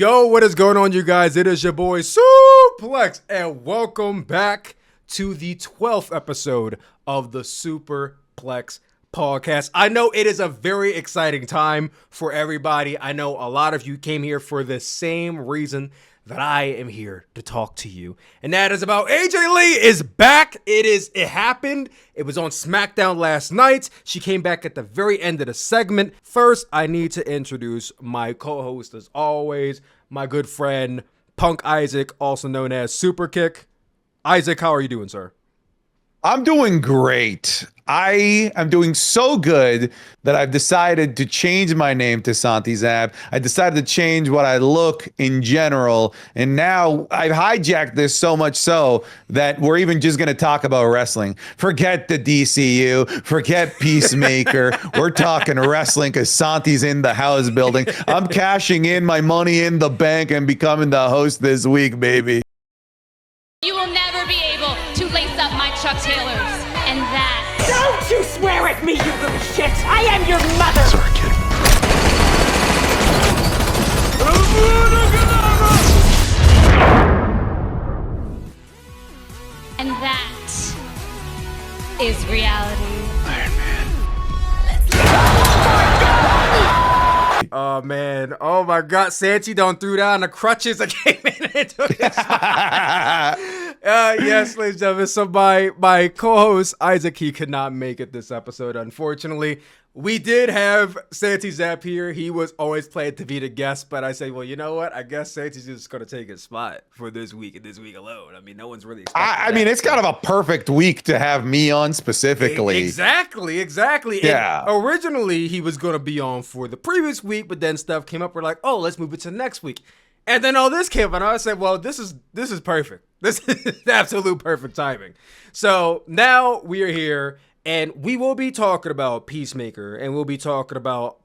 Yo, what is going on, you guys? It is your boy Sooplex, and welcome back to the 12th episode of the Sooperplex Podcast. I know it is a very exciting time for everybody. I know a lot of you came here for the same reason that I am here to talk to you, and that is about AJ Lee is back. It happened. It was on Smackdown last night. She came back at the very end of the segment. First, I need to introduce my co-host, as always, my good friend Punk Isaac, also known as Superkick. Isaac, how are you doing, sir? I'm doing great. I am doing so good that I've decided to change my name to Santi Zab. I decided to change what I look in general. And now I've hijacked this so much so that we're even just going to talk about wrestling. Forget the DCU. Forget Peacemaker. We're talking wrestling because Santi's in the house building. I'm cashing in my money in the bank and becoming the host this week, baby. You will never be able to lace up my Chuck Taylors. And that... Don't you swear at me, you little shit! I am your mother! Sorry, kid. And that is reality. Iron Man. Oh, man. Oh, my God. Santi done threw down the crutches. I came in and took this. Yes, ladies and gentlemen. So my co-host, Isaac, he could not make it this episode, unfortunately. We did have Santi Zap here. He was always planned to be the guest, but I say, well, you know what? I guess Santi's just going to take his spot for this week and this week alone. I mean, no one's really expecting I mean, it's kind of a perfect week to have me on specifically. Exactly. Yeah. And originally, he was going to be on for the previous week, but then stuff came up. We're like, oh, let's move it to next week. And then all this came up, and I said, well, this is perfect. This is absolute perfect timing. So now we are here, and we will be talking about Peacemaker, and we'll be talking about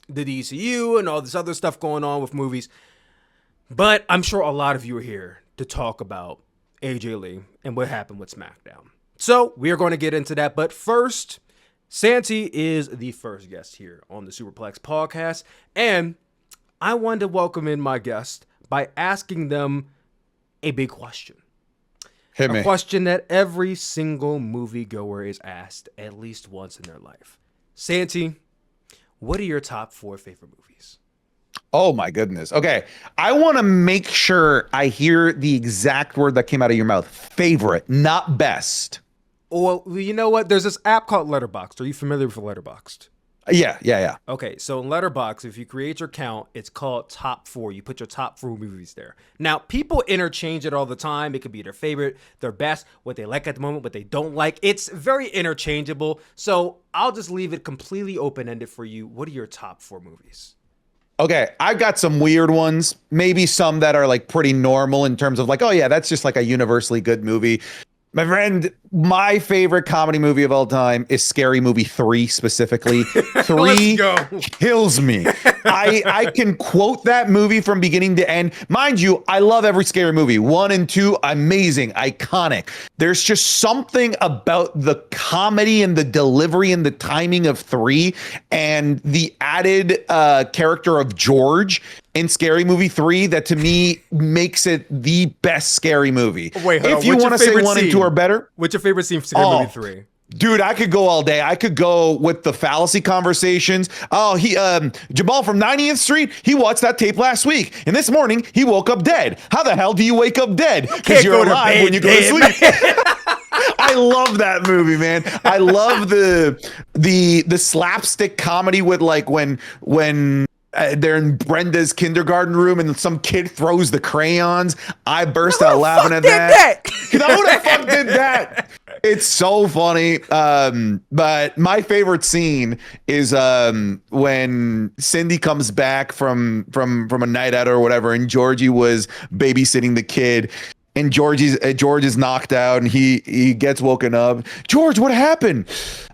the DCU and all this other stuff going on with movies. But I'm sure a lot of you are here to talk about AJ Lee and what happened with Smackdown. So we are going to get into that. But first, Santi is the first guest here on the Sooperplex Podcast, and I wanted to welcome in my guest by asking them a big question. Hit me. A question that every single moviegoer is asked at least once in their life. Santi, what are your top 4 favorite movies? Oh my goodness. Okay. I want to make sure I hear the exact word that came out of your mouth. Favorite, not best. Well, you know what? There's this app called Letterboxd. Are you familiar with Letterboxd? Yeah. Okay, so in Letterboxd, if you create your account, it's called Top 4. You put your top 4 movies there. Now, people interchange it all the time. It could be their favorite, their best, what they like at the moment, what they don't like. It's very interchangeable. So I'll just leave it completely open-ended for you. What are your top 4 movies? Okay. I've got some weird ones, maybe some that are like pretty normal in terms of like, oh yeah, that's just like a universally good movie. My friend, my favorite comedy movie of all time is Scary Movie 3 specifically. 3 kills me. I can quote that movie from beginning to end. Mind you, I love every scary movie. 1 and 2, amazing, iconic. There's just something about the comedy and the delivery and the timing of 3 and the added character of George in Scary Movie 3 that to me makes it the best scary movie. Wait, if you want to say 1 and 2 are better. What's your favorite scene for Scary Movie 3? Dude, I could go all day. I could go with the fallacy conversations. Oh, Jamal from 90th Street, he watched that tape last week. And this morning, he woke up dead. How the hell do you wake up dead? Because you're alive when you go to sleep. I love that movie, man. I love the slapstick comedy with like when they're in Brenda's kindergarten room and some kid throws the crayons. I burst out laughing at that. Who the fuck did that? It's so funny. But my favorite scene is when Cindy comes back from a night out or whatever, and Georgie was babysitting the kid. And George is knocked out and he gets woken up. George, what happened?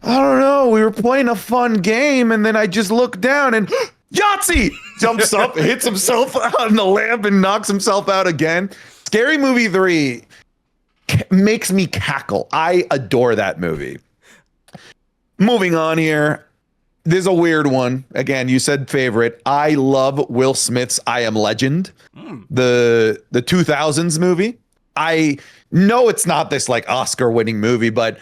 I don't know. We were playing a fun game and then I just looked down and Yahtzee! Jumps up, hits himself on the lamp and knocks himself out again. Scary Movie 3 makes me cackle. I adore that movie. Moving on here. There's a weird one. Again, you said favorite. I love Will Smith's I Am Legend, the 2000s movie. I know it's not this like Oscar-winning movie, but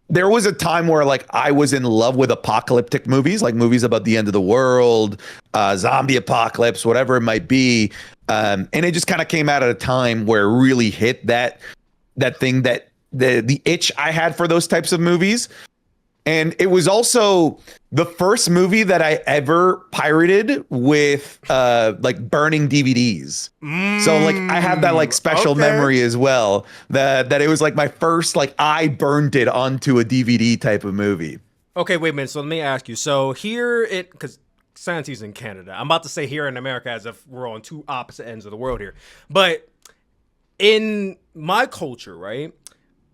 there was a time where like I was in love with apocalyptic movies, like movies about the end of the world, zombie apocalypse, whatever it might be. And it just kind of came out at a time where it really hit that thing, that the itch I had for those types of movies. And it was also the first movie that I ever pirated with like burning DVDs. So like I have that like special memory as well, that it was like my first, like I burned it onto a DVD type of movie. Okay, wait a minute. So let me ask you. So here because Santi's in Canada. I'm about to say here in America as if we're on two opposite ends of the world here. But in my culture, right?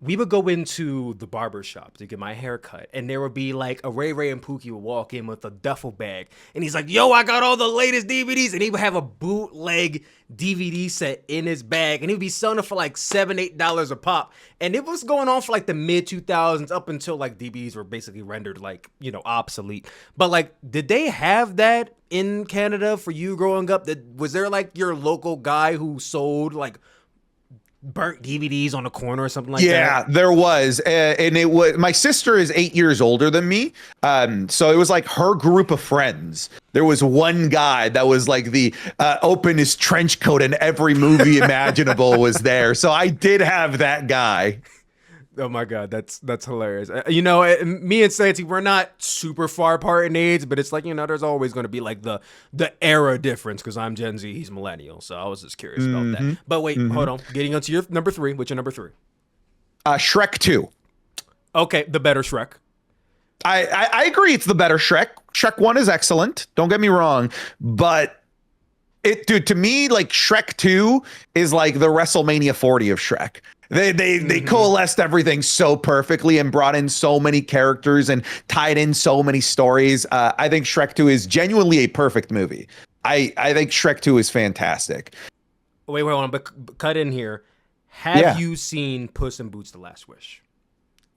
We would go into the barber shop to get my hair cut, and there would be like a Ray and Pookie would walk in with a duffel bag, and he's like, yo, I got all the latest DVDs, and he would have a bootleg DVD set in his bag, and he would be selling it for like $7-8 a pop, and it was going on for like the mid-2000s up until like DVDs were basically rendered like, you know, obsolete. But like, did they have that in Canada for you growing up? Was there like your local guy who sold like burnt DVDs on the corner or something like that? Yeah, there was. And it was, my sister is 8 years older than me. So it was like her group of friends. There was one guy that was like the open his trench coat and every movie imaginable was there. So I did have that guy. Oh my God, that's hilarious. You know, me and Santi, we're not super far apart in age, but it's like, you know, there's always going to be like the era difference because I'm Gen Z, he's millennial. So I was just curious about that. But wait, hold on. Getting onto your number three. What's your number three? Shrek 2. Okay, the better Shrek. I agree. It's the better Shrek. Shrek 1 is excellent. Don't get me wrong. But to me, like Shrek 2 is like the WrestleMania 40 of Shrek. They coalesced everything so perfectly and brought in so many characters and tied in so many stories. I think Shrek 2 is genuinely a perfect movie. I think Shrek 2 is fantastic. Wait, hold on, but cut in here. Have you seen Puss in Boots: The Last Wish?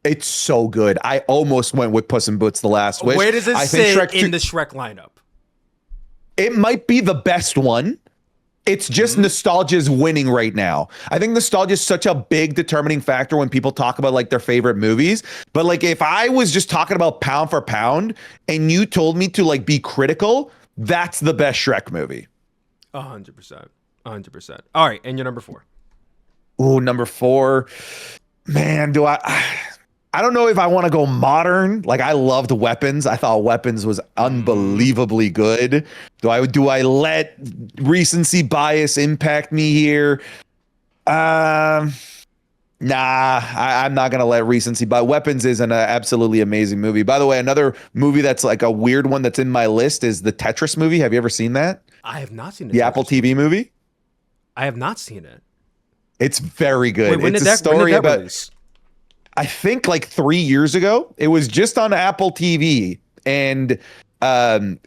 It's so good. I almost went with Puss in Boots: The Last Wish. Where does it sit in the Shrek lineup? It might be the best one. It's just nostalgia's winning right now. I think nostalgia is such a big determining factor when people talk about like their favorite movies. But like if I was just talking about pound for pound and you told me to like be critical, that's the best Shrek movie. 100%. 100%. All right, and your number 4. Ooh, number 4. Man, I don't know if I want to go modern. Like I loved Weapons. I thought Weapons was unbelievably good. Do I let recency bias impact me here? Nah, I'm not gonna let recency. But Weapons is an absolutely amazing movie. By the way, another movie that's like a weird one that's in my list is the Tetris movie. Have you ever seen that? I have not seen the Apple TV movie. I have not seen it. It's very good. Wait, when it's did a story that about. Release? I think like 3 years ago. It was just on Apple TV, and I don't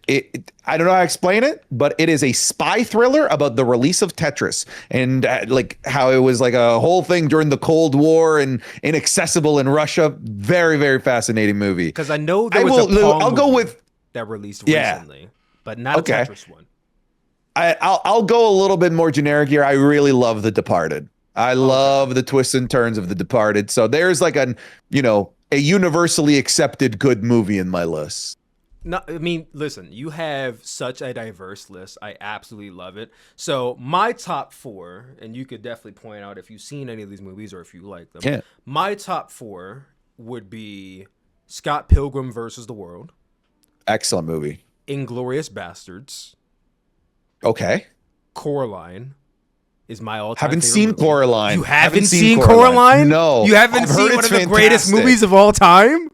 know how to explain it, but it is a spy thriller about the release of Tetris and like how it was like a whole thing during the Cold War and inaccessible in Russia. Very, very fascinating movie. Because I know there was I'll go with that released recently, but not a Tetris one. I'll go a little bit more generic here. I really love The Departed. I love the twists and turns of The Departed. So there's like a universally accepted good movie in my list. No, I mean, listen, you have such a diverse list. I absolutely love it. So my top 4, and you could definitely point out if you've seen any of these movies or if you like them. Yeah. My top 4 would be Scott Pilgrim versus the World. Excellent movie. Inglourious Bastards. Okay. Coraline is my all-time Haven't favorite seen movie. Coraline. You haven't seen Coraline? No. You haven't seen one of the greatest movies of all time?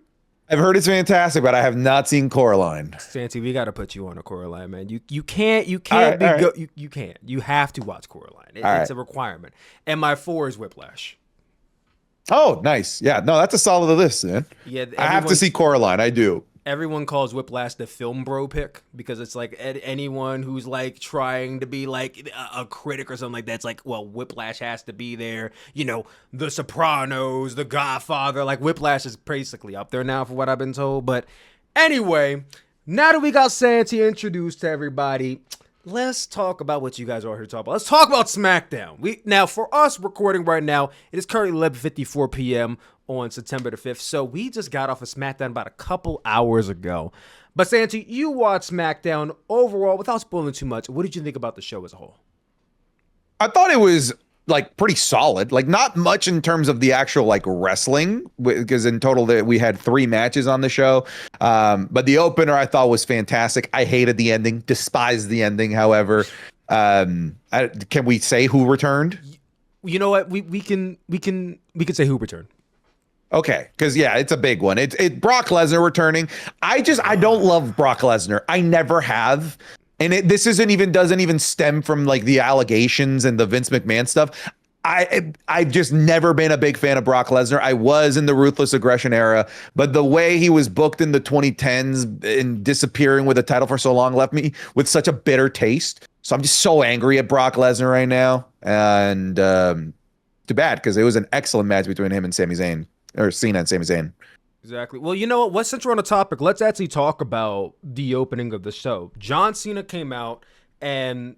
I've heard it's fantastic, but I have not seen Coraline. Santi, we got to put you on a Coraline, man. You can't you can't. You have to watch Coraline. It's a requirement. And my 4 is Whiplash. Oh, nice. Yeah, no, that's a solid list, man. Yeah, I have to see Coraline. I do. Everyone calls Whiplash the film bro pick because it's like anyone who's like trying to be like a critic or something like that. It's like, well, Whiplash has to be there. You know, The Sopranos, The Godfather. Like Whiplash is basically up there now for what I've been told. But anyway, Now that we got Santi introduced to everybody, let's talk about what you guys are here to talk about. Let's talk about SmackDown. Now, for us recording right now, it is currently 11:54 p.m. on September the 5th. So we just got off of SmackDown about a couple hours ago. But Santi, you watched SmackDown overall, without spoiling too much. What did you think about the show as a whole? I thought it was like pretty solid, like not much in terms of the actual like wrestling, because in total we had 3 matches on the show. But the opener I thought was fantastic. I hated the ending, despised the ending. However, can we say who returned? You know what? We can say who returned. Okay, because yeah, it's a big one. It's Brock Lesnar returning. I don't love Brock Lesnar. I never have. And this doesn't even stem from like the allegations and the Vince McMahon stuff. I've just never been a big fan of Brock Lesnar. I was in the Ruthless Aggression era, but the way he was booked in the 2010s and disappearing with the title for so long left me with such a bitter taste. So I'm just so angry at Brock Lesnar right now. And too bad, because it was an excellent match between him and Sami Zayn, or Cena and Sami Zayn. Exactly. Well, you know what? Since we're on the topic, let's actually talk about the opening of the show. John Cena came out, and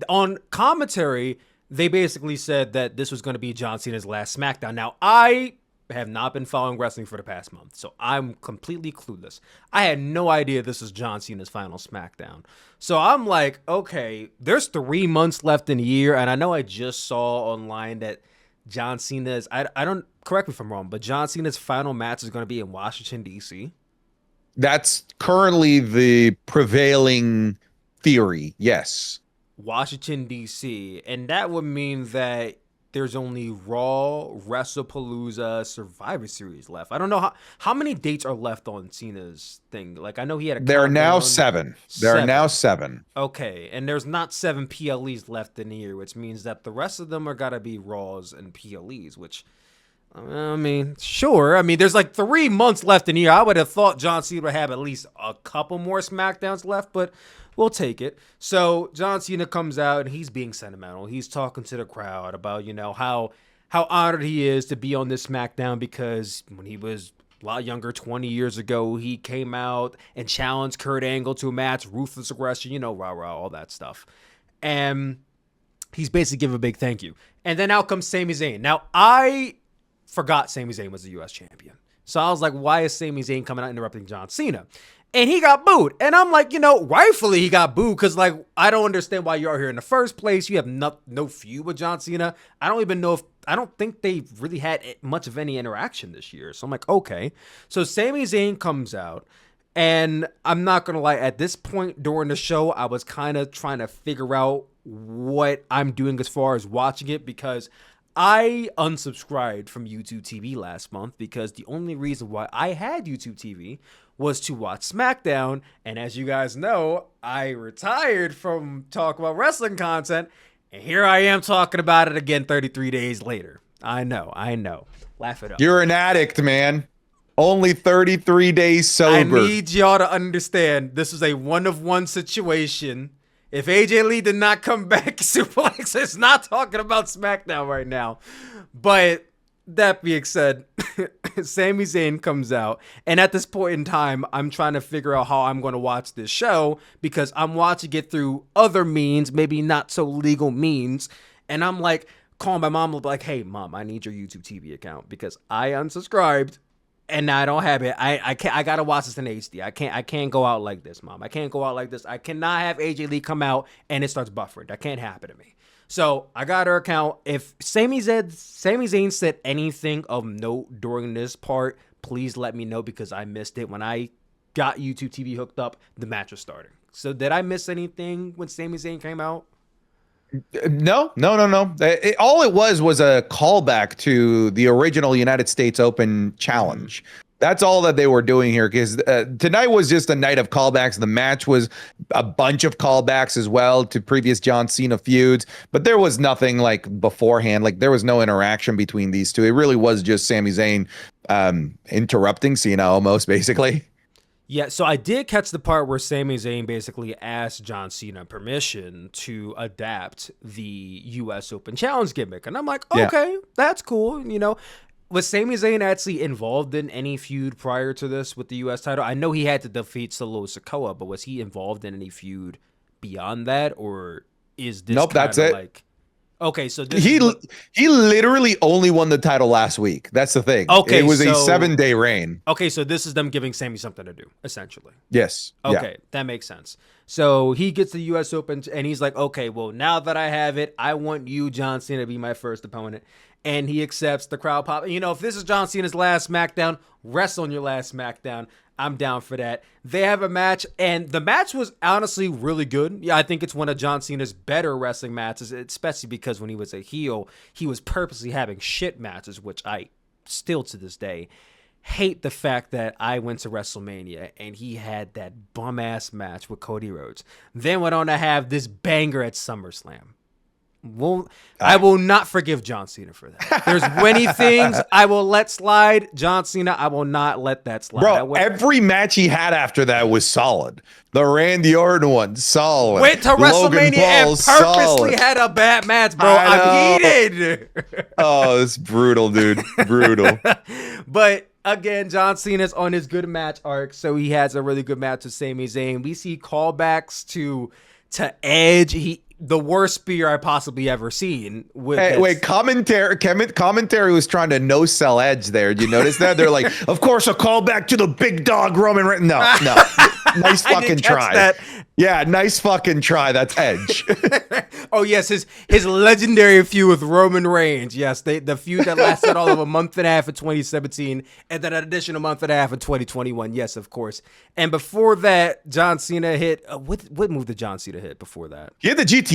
on commentary, they basically said that this was going to be John Cena's last SmackDown. Now, I have not been following wrestling for the past month, so I'm completely clueless. I had no idea this was John Cena's final SmackDown. So I'm like, okay, there's 3 months left in a year, and I know I just saw online that John Cena's, I don't, correct me if I'm wrong, but John Cena's final match is going to be in Washington, D.C. That's currently the prevailing theory, yes. Washington, D.C. And that would mean that there's only Raw, Wrestlepalooza, Survivor Series left. I don't know how many dates are left on Cena's thing. Like, I know he had a There are now 7. There are now 7. Okay, and there's not 7 PLEs left in the year, which means that the rest of them are got to be Raws and PLEs, which, I mean, sure. I mean, there's like 3 months left in the year. I would have thought John Cena would have at least a couple more SmackDowns left, but we'll take it. So John Cena comes out and he's being sentimental. He's talking to the crowd about, you know, how honored he is to be on this SmackDown, because when he was a lot younger, 20 years ago, he came out and challenged Kurt Angle to a match, Ruthless Aggression, you know, rah-rah, all that stuff. And he's basically giving a big thank you. And then out comes Sami Zayn. Now, I forgot Sami Zayn was the U.S. champion. So I was like, why is Sami Zayn coming out interrupting John Cena? And he got booed. And I'm like, you know, rightfully he got booed, because, like, I don't understand why you're here in the first place. You have no feud with John Cena. I don't think they really had much of any interaction this year. So I'm like, okay. So Sami Zayn comes out, and I'm not going to lie, at this point during the show, I was kind of trying to figure out what I'm doing as far as watching it, because I unsubscribed from YouTube TV last month, because the only reason why I had YouTube TV was to watch SmackDown. And as you guys know, I retired from talk about wrestling content, and here I am talking about it again 33 days later. I know. Laugh it up. You're an addict, man. Only 33 days sober. I need y'all to understand, this is a one-of-one situation. If AJ Lee did not come back, Sooplex is not talking about SmackDown right now. But that being said, Sami Zayn comes out, and at this point in time, I'm trying to figure out how I'm going to watch this show, because I'm watching it through other means, maybe not so legal means, and I'm like calling my mom, like, hey, Mom, I need your YouTube TV account, because I unsubscribed, and I don't have it. I gotta watch this in HD. I can't go out like this, Mom. I can't go out like this. I cannot have AJ Lee come out and it starts buffering. That can't happen to me. So I got her account. If Sami Zayn said anything of note during this part, please let me know, because I missed it. When I got YouTube TV hooked up, the match was starting. So did I miss anything when Sami Zayn came out? No. All it was a callback to the original United States Open challenge. That's all that they were doing here, because tonight was just a night of callbacks. The match was a bunch of callbacks as well to previous John Cena feuds, but there was nothing like beforehand. Like, there was no interaction between these two. It really was just Sami Zayn interrupting Cena almost, basically. Yeah, so I did catch the part where Sami Zayn basically asked John Cena permission to adapt the U.S. Open Challenge gimmick. And I'm like, okay, that's cool. You know, Was Sami Zayn actually involved in any feud prior to this with the U.S. title? I know he had to defeat Solo Sikoa, but was he involved in any feud beyond that, or is this? Nope, that's it. Like, okay, so this he literally only won the title last week. That's the thing. Okay, it was a so- 7-day reign. Okay, so this is them giving Sami something to do, essentially. Yes. Okay, that makes sense. So he gets the U.S. Open, and he's like, okay, well, now that I have it, I want you, John Cena, to be my first opponent. And he accepts the crowd pop. You know, if this is John Cena's last SmackDown, wrestle on your last SmackDown. I'm down for that. They have a match, and the match was honestly really good. Yeah, I think it's one of John Cena's better wrestling matches, especially because when he was a heel, he was purposely having shit matches, which I still to this day hate the fact that I went to WrestleMania and he had that bum-ass match with Cody Rhodes. Then went on to have this banger at SummerSlam. I will not forgive John Cena for that. There's many things I will let slide. John Cena, I will not let that slide. Bro, every match he had after that was solid. The Randy Orton one, solid. Went to Logan WrestleMania and Paul, purposely solid. had a bad match, bro. I'm heated. Oh, it's brutal, dude. Brutal. But again, John Cena's on his good match arc, so he has a really good match with Sami Zayn. We see callbacks to Edge. The worst spear I possibly ever seen. Commentary was trying to no-sell Edge there. Did you notice that? They're like, of course, a callback to the big dog Roman Reigns. No. Nice fucking try. That. Yeah, nice fucking try. That's Edge. Oh, yes, his legendary feud with Roman Reigns. Yes, the feud that lasted all of a month and a half in 2017, and then an additional month and a half in 2021. Yes, of course. And before that, John Cena hit what move did John Cena hit before that? He had the GTS.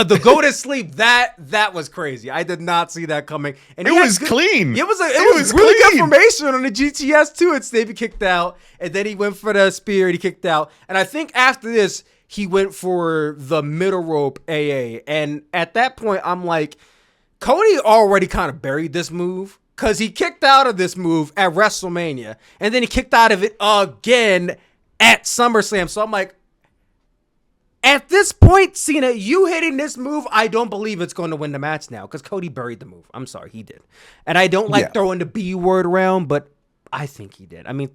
The go to sleep. That was crazy. I did not see that coming. And it was clean. It was really good formation on the GTS too. It's Davey kicked out, and then he went for the spear and he kicked out. And I think after this, he went for the middle rope AA. And at that point, I'm like, Cody already kind of buried this move because he kicked out of this move at WrestleMania. And then he kicked out of it again at SummerSlam. So I'm like, at this point, Cena, you hitting this move, I don't believe it's going to win the match now because Cody buried the move. I'm sorry, he did. And I don't like throwing the B word around, but I think he did. I mean,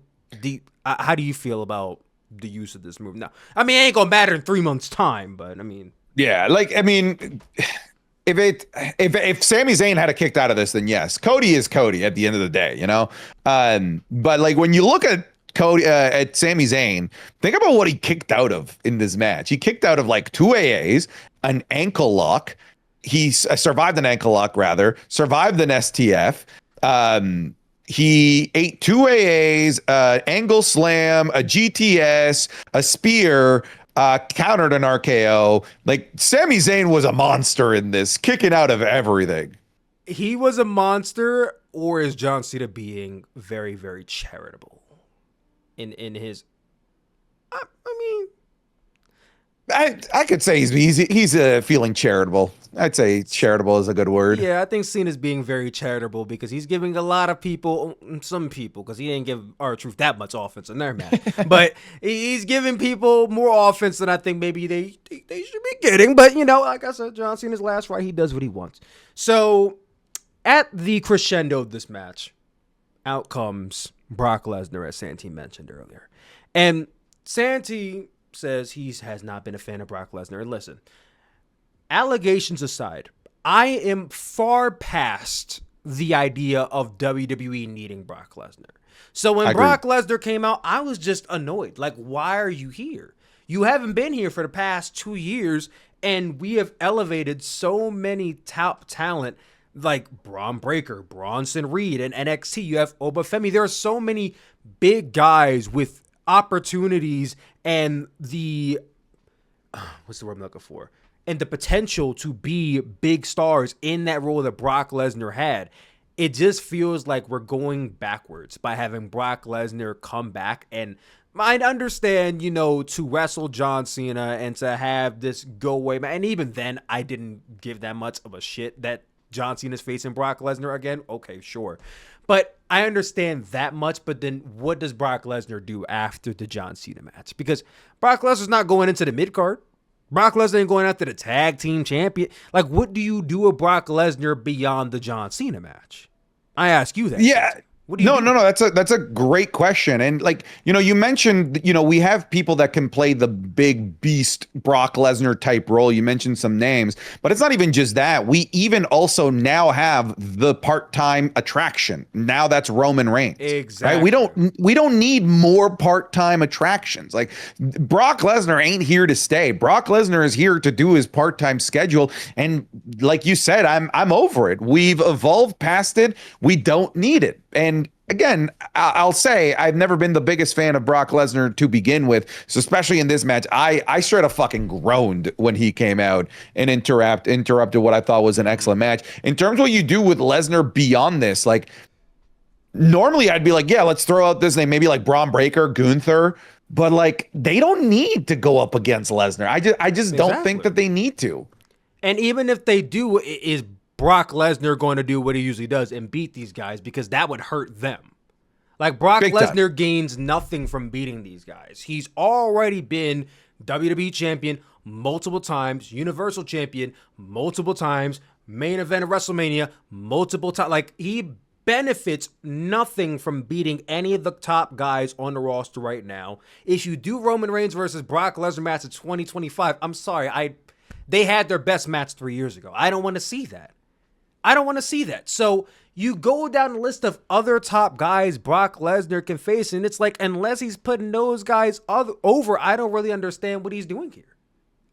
how do you feel about the use of this move now? I mean, it ain't gonna matter in 3 months' time, but I mean, yeah, like I mean, if Sami Zayn had a kicked out of this, then yes, Cody is Cody at the end of the day, you know. But like when you look at Cody at Sami Zayn, think about what he kicked out of in this match. He kicked out of like 2 AAs, an ankle lock. He survived an ankle lock, rather survived an STF. He ate 2 AAs, angle slam, a GTS, a spear, countered an RKO. Like Sami Zayn was a monster in this, kicking out of everything. He was a monster, or is John Cena being very, very charitable in his? I mean, I could say he's feeling charitable. I'd say charitable is a good word. Yeah, I think Cena's being very charitable because he's giving a lot of people, some people, because he didn't give R-Truth that much offense in their match, but he's giving people more offense than I think maybe they should be getting. But, you know, like I said, John Cena's last right. He does what he wants. So at the crescendo of this match, out comes Brock Lesnar, as Santi mentioned earlier. And Santi says he has not been a fan of Brock Lesnar. And listen, allegations aside, I am far past the idea of WWE needing Brock Lesnar. So when Brock Lesnar came out, I was just annoyed. Like, why are you here? You haven't been here for the past 2 years, and we have elevated so many top talent like Braun Breaker, Bronson Reed, and NXT. You have Obafemi. There are so many big guys with opportunities and the what's the word I'm looking for? And the potential to be big stars in that role that Brock Lesnar had. It just feels like we're going backwards by having Brock Lesnar come back. And I understand, you know, to wrestle John Cena and to have this go away. And even then, I didn't give that much of a shit that John Cena's facing Brock Lesnar again. Okay, sure. But I understand that much. But then what does Brock Lesnar do after the John Cena match? Because Brock Lesnar's not going into the mid-card. Brock Lesnar ain't going after the tag team champion. Like, what do you do with Brock Lesnar beyond the John Cena match? I ask you that. Yeah. What do you do? No. That's a great question. And like, you mentioned, we have people that can play the big beast Brock Lesnar type role. You mentioned some names, but it's not even just that. We even also now have the part-time attraction. Now that's Roman Reigns. Exactly. Right? We don't need more part-time attractions. Like Brock Lesnar ain't here to stay. Brock Lesnar is here to do his part-time schedule. And like you said, I'm over it. We've evolved past it. We don't need it. And again, I'll say I've never been the biggest fan of Brock Lesnar to begin with. So especially in this match, I straight up fucking groaned when he came out and interrupted what I thought was an excellent match. In terms of what you do with Lesnar beyond this, like normally I'd be like, yeah, let's throw out this name, maybe like Braun Breaker, Gunther, but like they don't need to go up against Lesnar. I just don't think that they need to. And even if they do, is Brock Lesnar going to do what he usually does and beat these guys? Because that would hurt them. Like Brock Lesnar gains nothing from beating these guys. He's already been WWE champion multiple times, Universal champion multiple times, main event of WrestleMania multiple times. Like he benefits nothing from beating any of the top guys on the roster right now. If you do Roman Reigns versus Brock Lesnar match in 2025, I'm sorry, they had their best match 3 years ago. I don't want to see that. So you go down the list of other top guys Brock Lesnar can face, and it's like, unless he's putting those guys over, I don't really understand what he's doing here.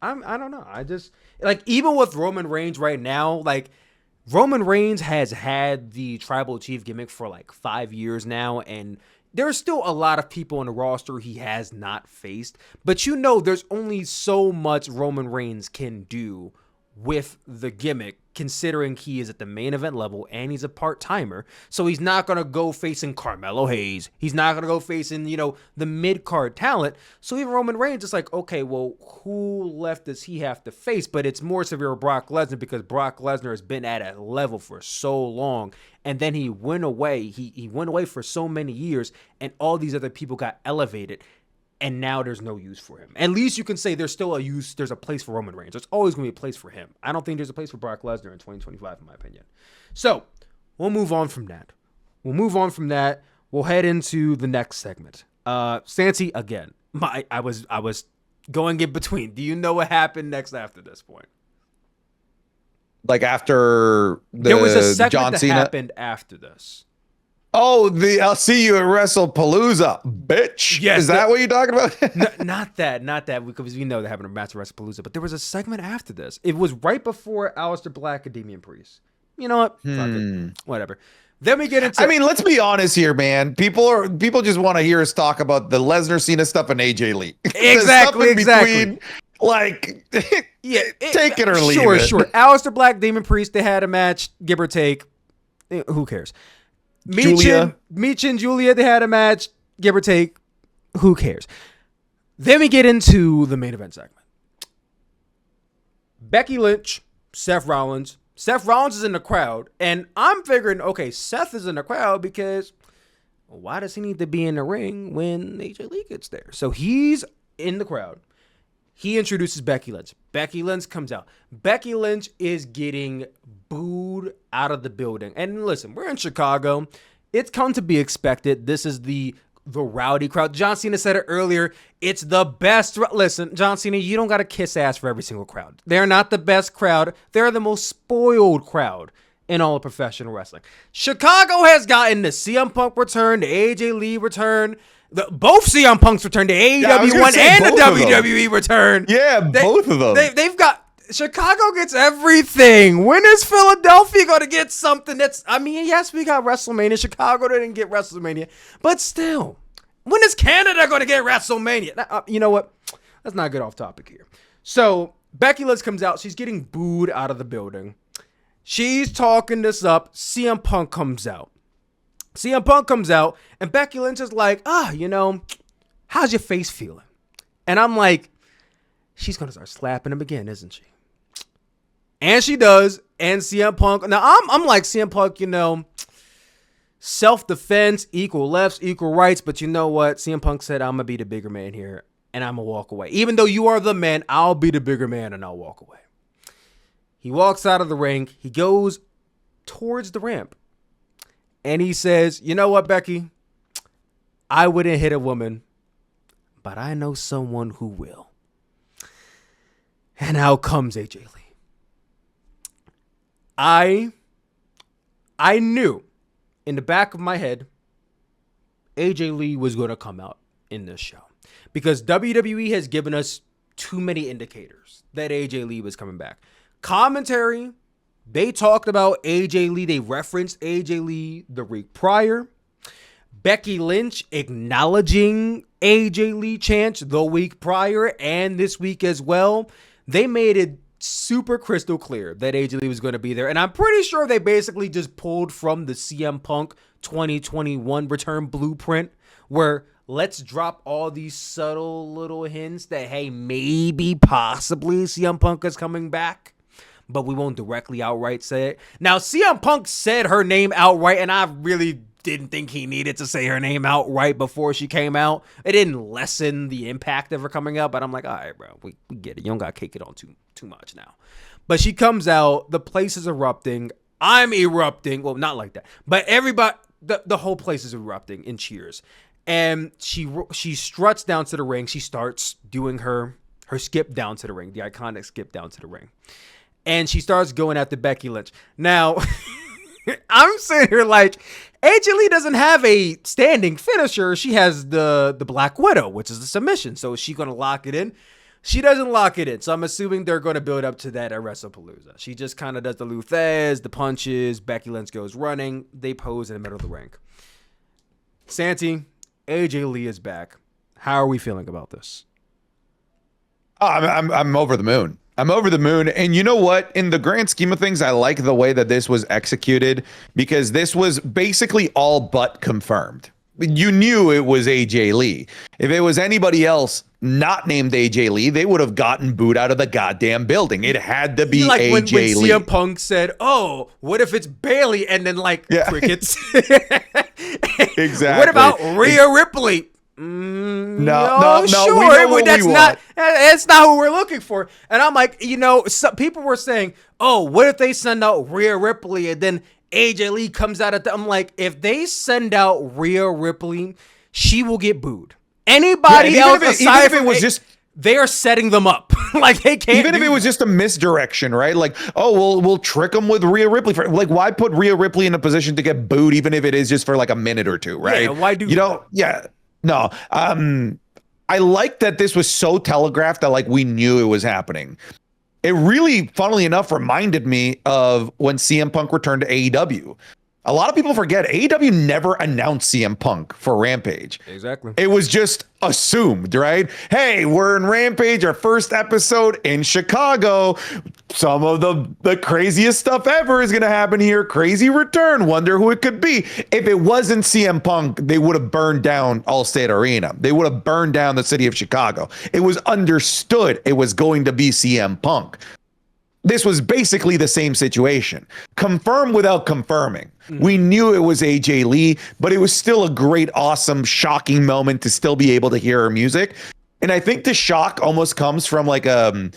I don't know. I just, like, even with Roman Reigns right now, like, Roman Reigns has had the Tribal Chief gimmick for like 5 years now, and there's still a lot of people on the roster he has not faced. But there's only so much Roman Reigns can do with the gimmick, considering he is at the main event level and he's a part-timer. So he's not going to go facing Carmelo Hayes. He's not going to go facing, the mid-card talent. So even Roman Reigns is like, okay, well, who left does he have to face? But it's more severe with Brock Lesnar because Brock Lesnar has been at a level for so long. And then he went away. He went away for so many years, and all these other people got elevated. And now there's no use for him. At least you can say there's still there's a place for Roman Reigns. There's always going to be a place for him. I don't think there's a place for Brock Lesnar in 2025, in my opinion. So we'll move on from that. We'll head into the next segment. Santi, again, I was going in between. Do you know what happened next after this point? Like after there was a segment John that Cena happened after this. Oh, I'll see you at WrestlePalooza, bitch. Yes, is that what you're talking about? No, not that, because we know they're having a match at WrestlePalooza, but there was a segment after this. It was right before Aleister Black and Damian Priest. You know what? Fuck it. Whatever. Then we get into. I mean, let's be honest here, man. People just want to hear us talk about the Lesnar Cena stuff and AJ Lee. Exactly. Between, like, yeah, take it or leave it. Sure. Aleister Black, Damian Priest, they had a match, give or take. Who cares? Meech and Julia, they had a match, give or take. Who cares? Then we get into the main event segment. Becky Lynch, Seth Rollins. Seth Rollins is in the crowd, and I'm figuring, okay, Seth is in the crowd because why does he need to be in the ring when AJ Lee gets there? So he's in the crowd. He introduces Becky Lynch. Becky Lynch comes out. Becky Lynch is getting booed out of the building. And listen, we're in Chicago. It's come to be expected. This is the rowdy crowd. John Cena said it earlier. It's the best. Listen, John Cena, you don't got to kiss ass for every single crowd. They're not the best crowd. They're the most spoiled crowd in all of professional wrestling. Chicago has gotten the CM Punk return, the AJ Lee return, both CM Punk's return, the AEW one and the WWE return. Yeah, both of them. They've got, Chicago gets everything. When is Philadelphia going to get something yes, we got WrestleMania. Chicago didn't get WrestleMania. But still, when is Canada going to get WrestleMania? You know what? Let's not get off topic here. So, Becky Lynch comes out. She's getting booed out of the building. She's talking this up. CM Punk comes out. And Becky Lynch is like, how's your face feeling? And I'm like, she's going to start slapping him again, isn't she? And she does. And CM Punk, now I'm like, CM Punk, self-defense, equal lefts, equal rights. But you know what? CM Punk said, I'm going to be the bigger man here, and I'm going to walk away. Even though you are the man, I'll be the bigger man, and I'll walk away. He walks out of the ring. He goes towards the ramp. And he says, you know what, Becky? I wouldn't hit a woman, but I know someone who will. And out comes AJ Lee. I knew in the back of my head AJ Lee was going to come out in this show because WWE has given us too many indicators that AJ Lee was coming back. Commentary, they talked about AJ Lee. They referenced AJ Lee the week prior. Becky Lynch acknowledging AJ Lee chants the week prior and this week as well. They made it super crystal clear that AJ Lee was going to be there. And I'm pretty sure they basically just pulled from the CM Punk 2021 return blueprint where let's drop all these subtle little hints that, hey, maybe possibly CM Punk is coming back, but we won't directly outright say it. Now, CM Punk said her name outright, and I really didn't think he needed to say her name outright before she came out. It didn't lessen the impact of her coming out, but I'm like, all right, bro, we get it. You don't got to cake it on too much now. But she comes out, the place is erupting. I'm erupting. Well, not like that, but everybody, the whole place is erupting in cheers. And she struts down to the ring. She starts doing her skip down to the ring, the iconic skip down to the ring. And she starts going after Becky Lynch. Now, I'm sitting here like, AJ Lee doesn't have a standing finisher. She has the Black Widow, which is the submission. So is she going to lock it in? She doesn't lock it in. So I'm assuming they're going to build up to that at WrestlePalooza. She just kind of does the Luthez, the punches. Becky Lynch goes running. They pose in the middle of the ring. Santi, AJ Lee is back. How are we feeling about this? Oh, I'm over the moon. I'm over the moon. And you know what? In the grand scheme of things, I like the way that this was executed because this was basically all but confirmed. You knew it was AJ Lee. If it was anybody else not named AJ Lee, they would have gotten booed out of the goddamn building. It had to be like AJ when Lee. CM Punk said, "Oh, what if it's Bailey?" and then crickets. Exactly. What about Rhea Ripley? No, sure, we know what that's we not. want. That's not who we're looking for. And I'm like, some people were saying, "Oh, what if they send out Rhea Ripley and then AJ Lee comes out at the?" I'm like, if they send out Rhea Ripley, she will get booed. Anybody else aside from it was they are setting them up. Like they can't. Even if it was just a misdirection, right? Like, oh, we'll trick them with Rhea Ripley. Why put Rhea Ripley in a position to get booed, even if it is just for like a minute or two, right? Yeah, why do Yeah. No. I like that this was so telegraphed that like we knew it was happening. It really, funnily enough, reminded me of when CM Punk returned to AEW. A lot of people forget AEW never announced CM Punk for Rampage. Exactly. It was just assumed, right? Hey, we're in Rampage, our first episode in Chicago. Some of the craziest stuff ever is going to happen here. Crazy return. Wonder who it could be. If it wasn't CM Punk, they would have burned down Allstate Arena. They would have burned down the city of Chicago. It was understood it was going to be CM Punk. This was basically the same situation. Confirm without confirming. We knew it was AJ Lee, but it was still a great, awesome, shocking moment to still be able to hear her music. And I think the shock almost comes from like a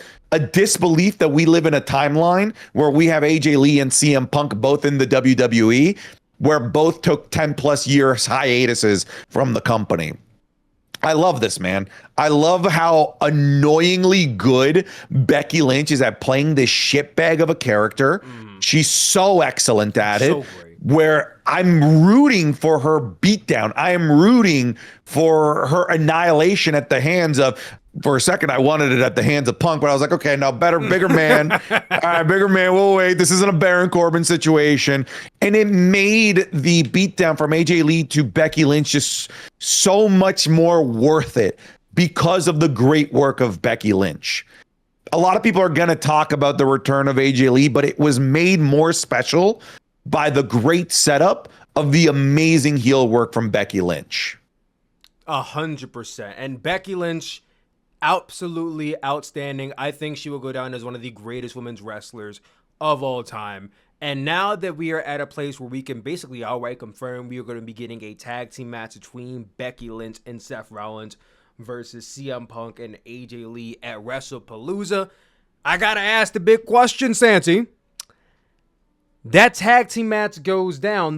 disbelief that we live in a timeline where we have AJ Lee and CM Punk both in the WWE, where both took 10 plus years hiatuses from the company. I love this, man. I love how annoyingly good Becky Lynch is at playing this shitbag of a character. She's so excellent at it. Great. Where I'm rooting for her beatdown. I am rooting for her annihilation at the hands of, for a second, I wanted it at the hands of Punk, but I was like, okay, no, bigger man. All right, bigger man, we'll wait. This isn't a Baron Corbin situation. And it made the beatdown from AJ Lee to Becky Lynch just so much more worth it because of the great work of Becky Lynch. A lot of people are going to talk about the return of AJ Lee, but it was made more special by the great setup of the amazing heel work from Becky Lynch. 100%. And Becky Lynch, absolutely outstanding. I think she will go down as one of the greatest women's wrestlers of all time. And now that we are at a place where we can basically outright confirm we are going to be getting a tag team match between Becky Lynch and Seth Rollins versus CM Punk and AJ Lee at WrestlePalooza, I got to ask the big question, Santi. That tag team match goes down.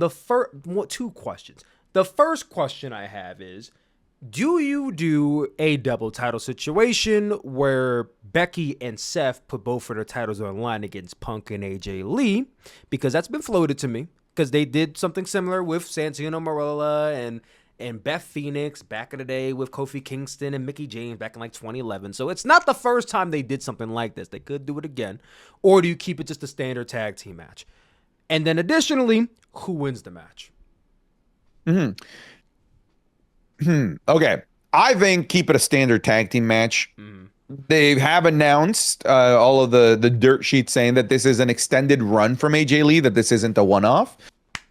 Two questions. The first question I have is, do you do a double title situation where Becky and Seth put both of their titles on line against Punk and AJ Lee? Because that's been floated to me. Because they did something similar with Santino Marella and Beth Phoenix back in the day with Kofi Kingston and Mickie James back in like 2011. So it's not the first time they did something like this. They could do it again. Or do you keep it just a standard tag team match? And then additionally, who wins the match? Okay. I think keep it a standard tag team match. They have announced all of the dirt sheets saying that this is an extended run from AJ Lee, that this isn't a one-off.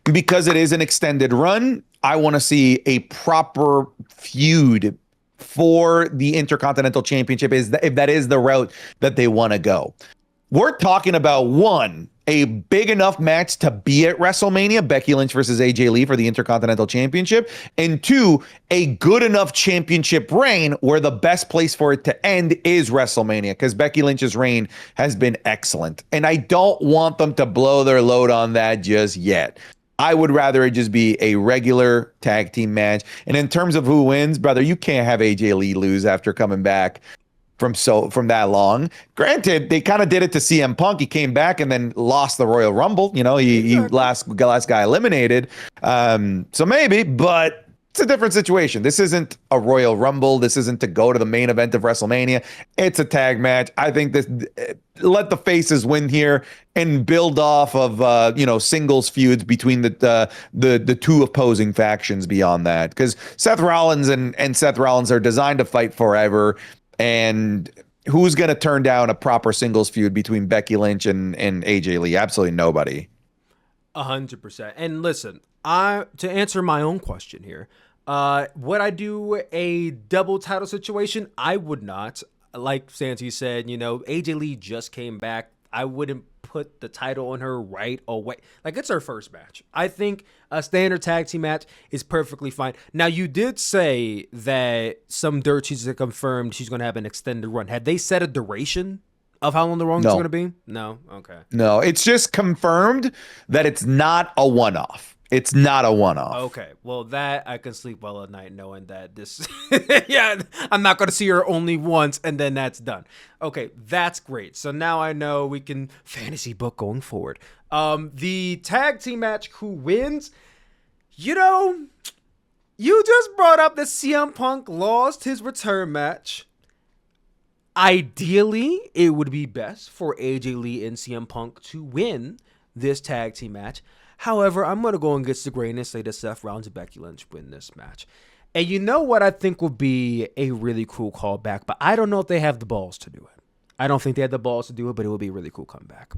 Because it is an extended run, I want to see a proper feud for the Intercontinental Championship if that is the route that they want to go. We're talking about, one, a big enough match to be at WrestleMania, Becky Lynch versus AJ Lee for the Intercontinental Championship, and two, a good enough championship reign where the best place for it to end is WrestleMania, because Becky Lynch's reign has been excellent. And I don't want them to blow their load on that just yet. I would rather it just be a regular tag team match. And in terms of who wins, brother, you can't have AJ Lee lose after coming back from that long. Granted, they kind of did it to CM Punk. He came back and then lost the Royal Rumble. You know, he last guy eliminated. So maybe, but it's a different situation. This isn't a Royal Rumble. This isn't to go to the main event of WrestleMania. It's a tag match. I think this let the faces win here and build off of singles feuds between the two opposing factions beyond that. Because Seth Rollins and Seth Rollins are designed to fight forever. And who's going to turn down a proper singles feud between Becky Lynch and AJ Lee? Absolutely nobody. 100%. And listen, to answer my own question here, would I do a double title situation? I would not. Like Santi said, AJ Lee just came back. I wouldn't put the title on her right away. Like, it's her first match. I think a standard tag team match is perfectly fine. Now, you did say that some dirt sheets have confirmed she's going to have an extended run. Had they set a duration of how long the run is going to be? No? Okay. No, it's just confirmed that it's not a one-off. It's not a one-off. Okay. Well, that I can sleep well at night knowing that this, I'm not going to see her only once and then that's done. Okay. That's great. So now I know we can fantasy book going forward. The tag team match, who wins? You just brought up that CM Punk lost his return match. Ideally, it would be best for AJ Lee and CM Punk to win this tag team match. However, I'm going to go against the grain and say that Seth Rollins and Becky Lynch win this match. And you know what I think would be a really cool callback, but I don't know if they have the balls to do it. I don't think they had the balls to do it, but it would be a really cool comeback.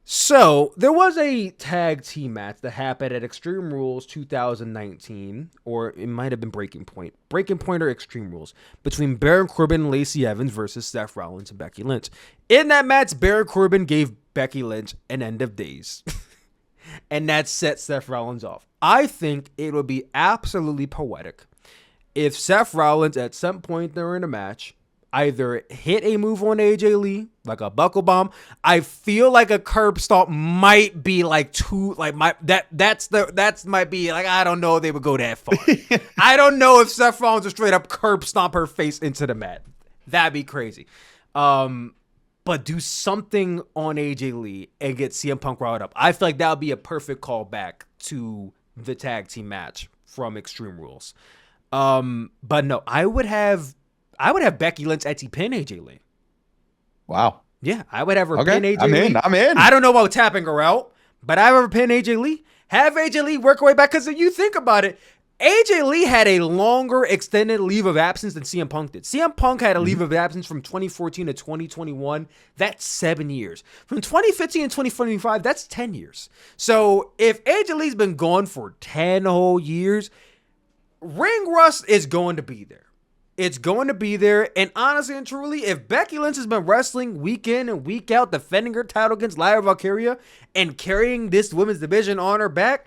So, there was a tag team match that happened at Extreme Rules 2019, or it might have been Breaking Point or Extreme Rules, between Baron Corbin and Lacey Evans versus Seth Rollins and Becky Lynch. In that match, Baron Corbin gave Becky Lynch an end of days. And that set Seth Rollins off. I think it would be absolutely poetic if Seth Rollins at some point during the match either hit a move on AJ Lee, like a buckle bomb. I feel like a curb stomp might be like too, like that's might be like, I don't know if they would go that far. I don't know if Seth Rollins would straight up curb stomp her face into the mat. That'd be crazy. But do something on AJ Lee and get CM Punk riled up. I feel like that would be a perfect callback to the tag team match from Extreme Rules. But no, I would have Becky Lynch actually pin AJ Lee. Wow. Yeah, I would have her pin AJ Lee. I'm in. I don't know about tapping her out, but I would have her pin AJ Lee. Have AJ Lee work her way back, because if you think about it, AJ Lee had a longer extended leave of absence than CM Punk did. CM Punk had a leave of absence from 2014 to 2021. That's 7 years. From 2015 to 2025, that's 10 years. So if AJ Lee's been gone for 10 whole years, ring rust is going to be there. It's going to be there. And honestly and truly, if Becky Lynch has been wrestling week in and week out, defending her title against Lyra Valkyria and carrying this women's division on her back,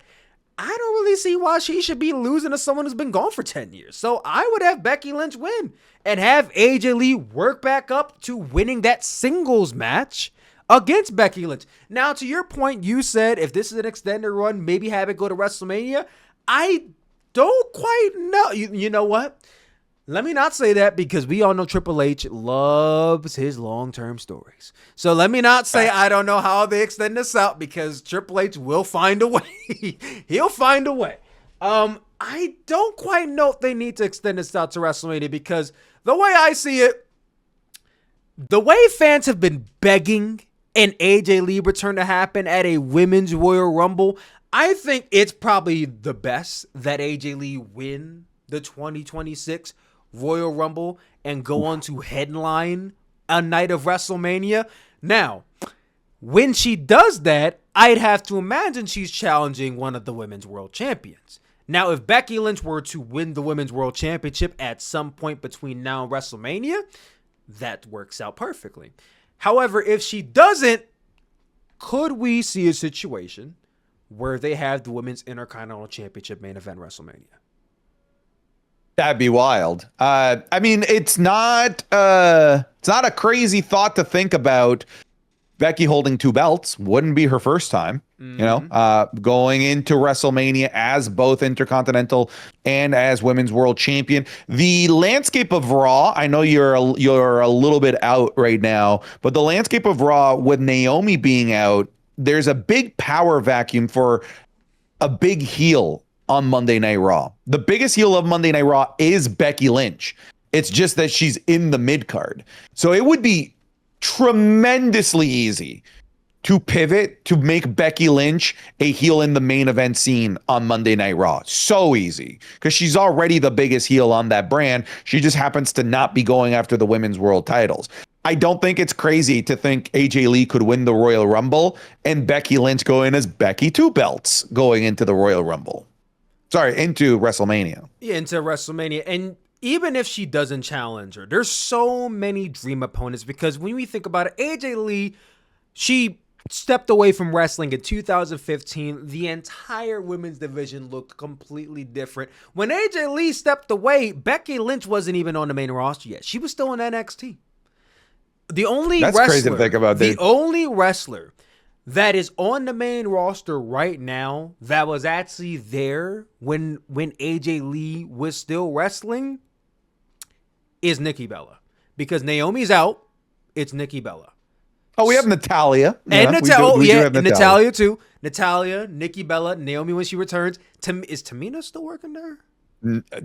I don't really see why she should be losing to someone who's been gone for 10 years. So I would have Becky Lynch win and have AJ Lee work back up to winning that singles match against Becky Lynch. Now, to your point, you said if this is an extended run, maybe have it go to WrestleMania. I don't quite know. You know what? Let me not say that, because we all know Triple H loves his long-term stories. So let me not say I don't know how they extend this out, because Triple H will find a way. He'll find a way. I don't quite know if they need to extend this out to WrestleMania, because the way I see it, the way fans have been begging an AJ Lee return to happen at a Women's Royal Rumble, I think it's probably the best that AJ Lee win the 2026 Royal Rumble and go on to headline a night of WrestleMania. Now, when she does that, I'd have to imagine she's challenging one of the Women's World Champions. Now, if Becky Lynch were to win the Women's World Championship at some point between now and WrestleMania, that works out perfectly. However, if she doesn't, could we see a situation where they have the Women's Intercontinental Championship main event WrestleMania? That'd be wild. I mean, it's not a crazy thought to think about. Becky holding 2 belts wouldn't be her first time, going into WrestleMania as both Intercontinental and as Women's World Champion. The landscape of Raw, I know you're a little bit out right now, but the landscape of Raw with Naomi being out, there's a big power vacuum for a big heel on Monday Night Raw. The biggest heel of Monday Night Raw is Becky Lynch. It's just that she's in the mid card. So it would be tremendously easy to pivot to make Becky Lynch a heel in the main event scene on Monday Night Raw. So easy, because she's already the biggest heel on that brand. She just happens to not be going after the women's world titles. I don't think it's crazy to think AJ Lee could win the Royal Rumble and Becky Lynch go in as Becky 2 belts going into the Royal Rumble. Sorry, into WrestleMania. Yeah, into WrestleMania. And even if she doesn't challenge her, there's so many dream opponents, because when we think about it, AJ Lee, she stepped away from wrestling in 2015. The entire women's division looked completely different. When AJ Lee stepped away, Becky Lynch wasn't even on the main roster yet. She was still in NXT. That's crazy to think about, dude. The only wrestler that is on the main roster right now that was actually there when AJ Lee was still wrestling is Nikki Bella. Because Naomi's out, it's Nikki Bella. Oh, we have Natalya. And Natalya too. Natalya, Nikki Bella, Naomi when she returns. Is Tamina still working there?